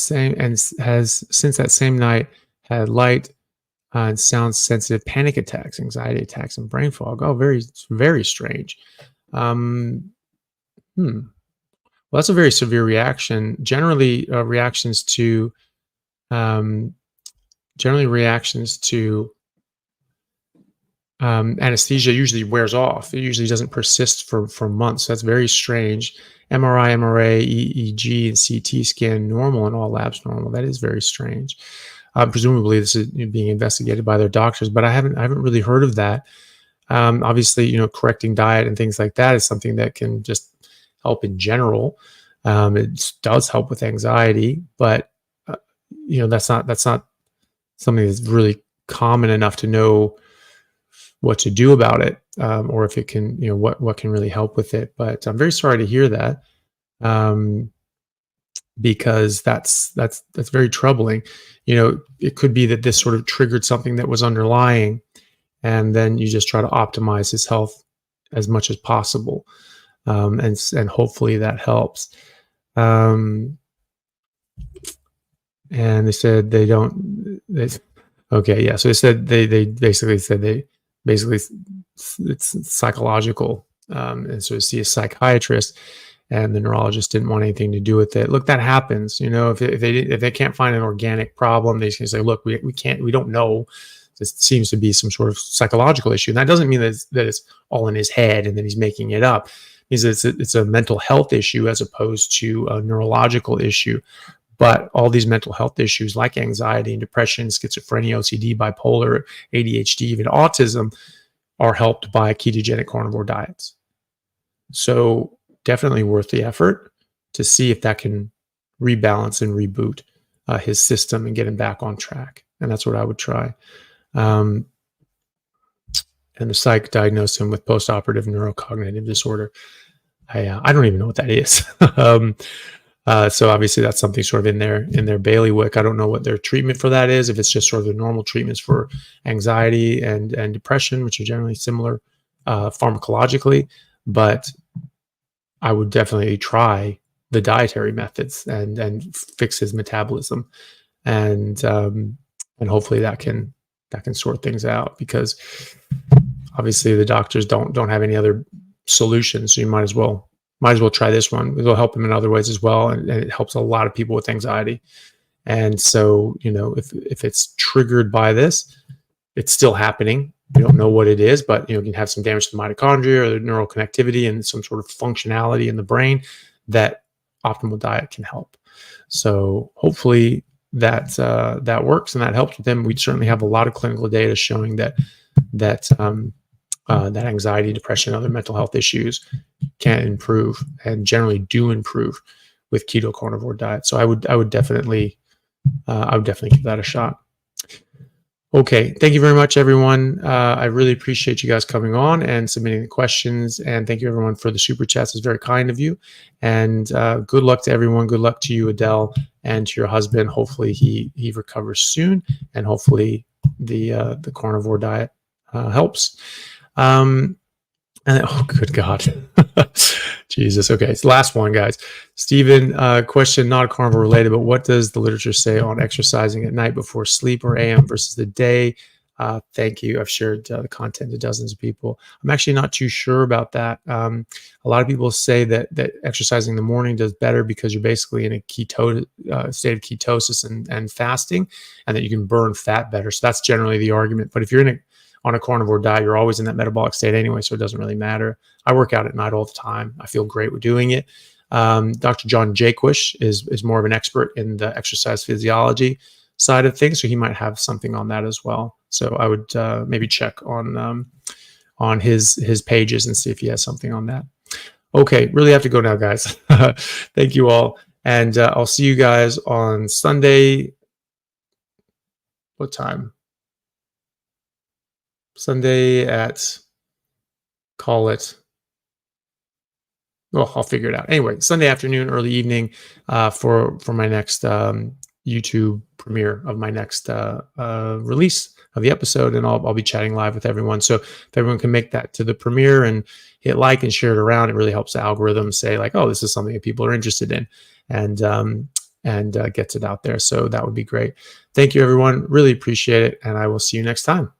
same night had light and sound sensitive panic attacks, anxiety attacks, and brain fog. Oh, very, very strange. Well, that's a very severe reaction. Generally, reactions to anesthesia usually wears off. It usually doesn't persist for months. That's very strange. MRI, EEG, and CT scan normal, and all labs normal. That is very strange. Presumably, this is being investigated by their doctors, but I haven't really heard of that. Obviously, correcting diet and things like that is something that can just help in general. It does help with anxiety, but that's not something that's really common enough to know what to do about it, or if it can, what can really help with it. But I'm very sorry to hear that, because that's very troubling. It could be that this sort of triggered something that was underlying, and then you just try to optimize his health as much as possible, and hopefully that helps. And they said they don't. Okay, yeah. So they said they basically said it's psychological, and so see a psychiatrist, and the neurologist didn't want anything to do with it. Look, that happens. If they can't find an organic problem, they can say, look, we don't know. This seems to be some sort of psychological issue. And that doesn't mean that it's all in his head and then he's making it up. It means it's a mental health issue as opposed to a neurological issue. But all these mental health issues like anxiety and depression, schizophrenia, OCD, bipolar, ADHD, even autism are helped by ketogenic carnivore diets. So definitely worth the effort to see if that can rebalance and reboot his system and get him back on track. And that's what I would try. And the psych diagnosed him with post-operative neurocognitive disorder. I don't even know what that is. So obviously that's something sort of in their bailiwick. I don't know what their treatment for that is. If it's just sort of the normal treatments for anxiety and depression, which are generally similar pharmacologically, but I would definitely try the dietary methods and fix his metabolism, and hopefully that can sort things out, because obviously the doctors don't have any other solutions. So you might as well try this one. It'll help him in other ways as well, and it helps a lot of people with anxiety. And so if it's triggered by this, it's still happening. We don't know what it is, but you can have some damage to the mitochondria or the neural connectivity and some sort of functionality in the brain that optimal diet can help. So hopefully that works and that helps with him. We certainly have a lot of clinical data showing that anxiety, depression, other mental health issues can improve, and generally do improve, with keto carnivore diet. So I would definitely give that a shot. Okay. Thank you very much, everyone. I really appreciate you guys coming on and submitting the questions. And thank you, everyone, for the super chats. It's very kind of you. And good luck to everyone. Good luck to you, Adele, and to your husband. Hopefully he recovers soon, and hopefully the carnivore diet helps. And oh, good God. Jesus. Okay. It's the last one, guys. Stephen, question not carnivore related, but what does the literature say on exercising at night before sleep or AM versus the day? Thank you. I've shared the content to dozens of people. I'm actually not too sure about that. A lot of people say that exercising in the morning does better because you're basically in a state of ketosis and fasting, and that you can burn fat better. So that's generally the argument. But if you're on a carnivore diet, you're always in that metabolic state anyway, so it doesn't really matter. I work out at night all the time. I feel great with doing it. Dr. John Jaquish is more of an expert in the exercise physiology side of things, so he might have something on that as well. So I would maybe check on his pages and see if he has something on that. Okay, really have to go now, guys. Thank you all, and I'll see you guys on Sunday. What time? Sunday at, call it, well, I'll figure it out. Anyway, Sunday afternoon, early evening for my next YouTube premiere of my next release of the episode, and I'll be chatting live with everyone. So if everyone can make that to the premiere and hit like and share it around, it really helps the algorithm say like, oh, this is something that people are interested in, and gets it out there. So that would be great. Thank you, everyone. Really appreciate it, and I will see you next time.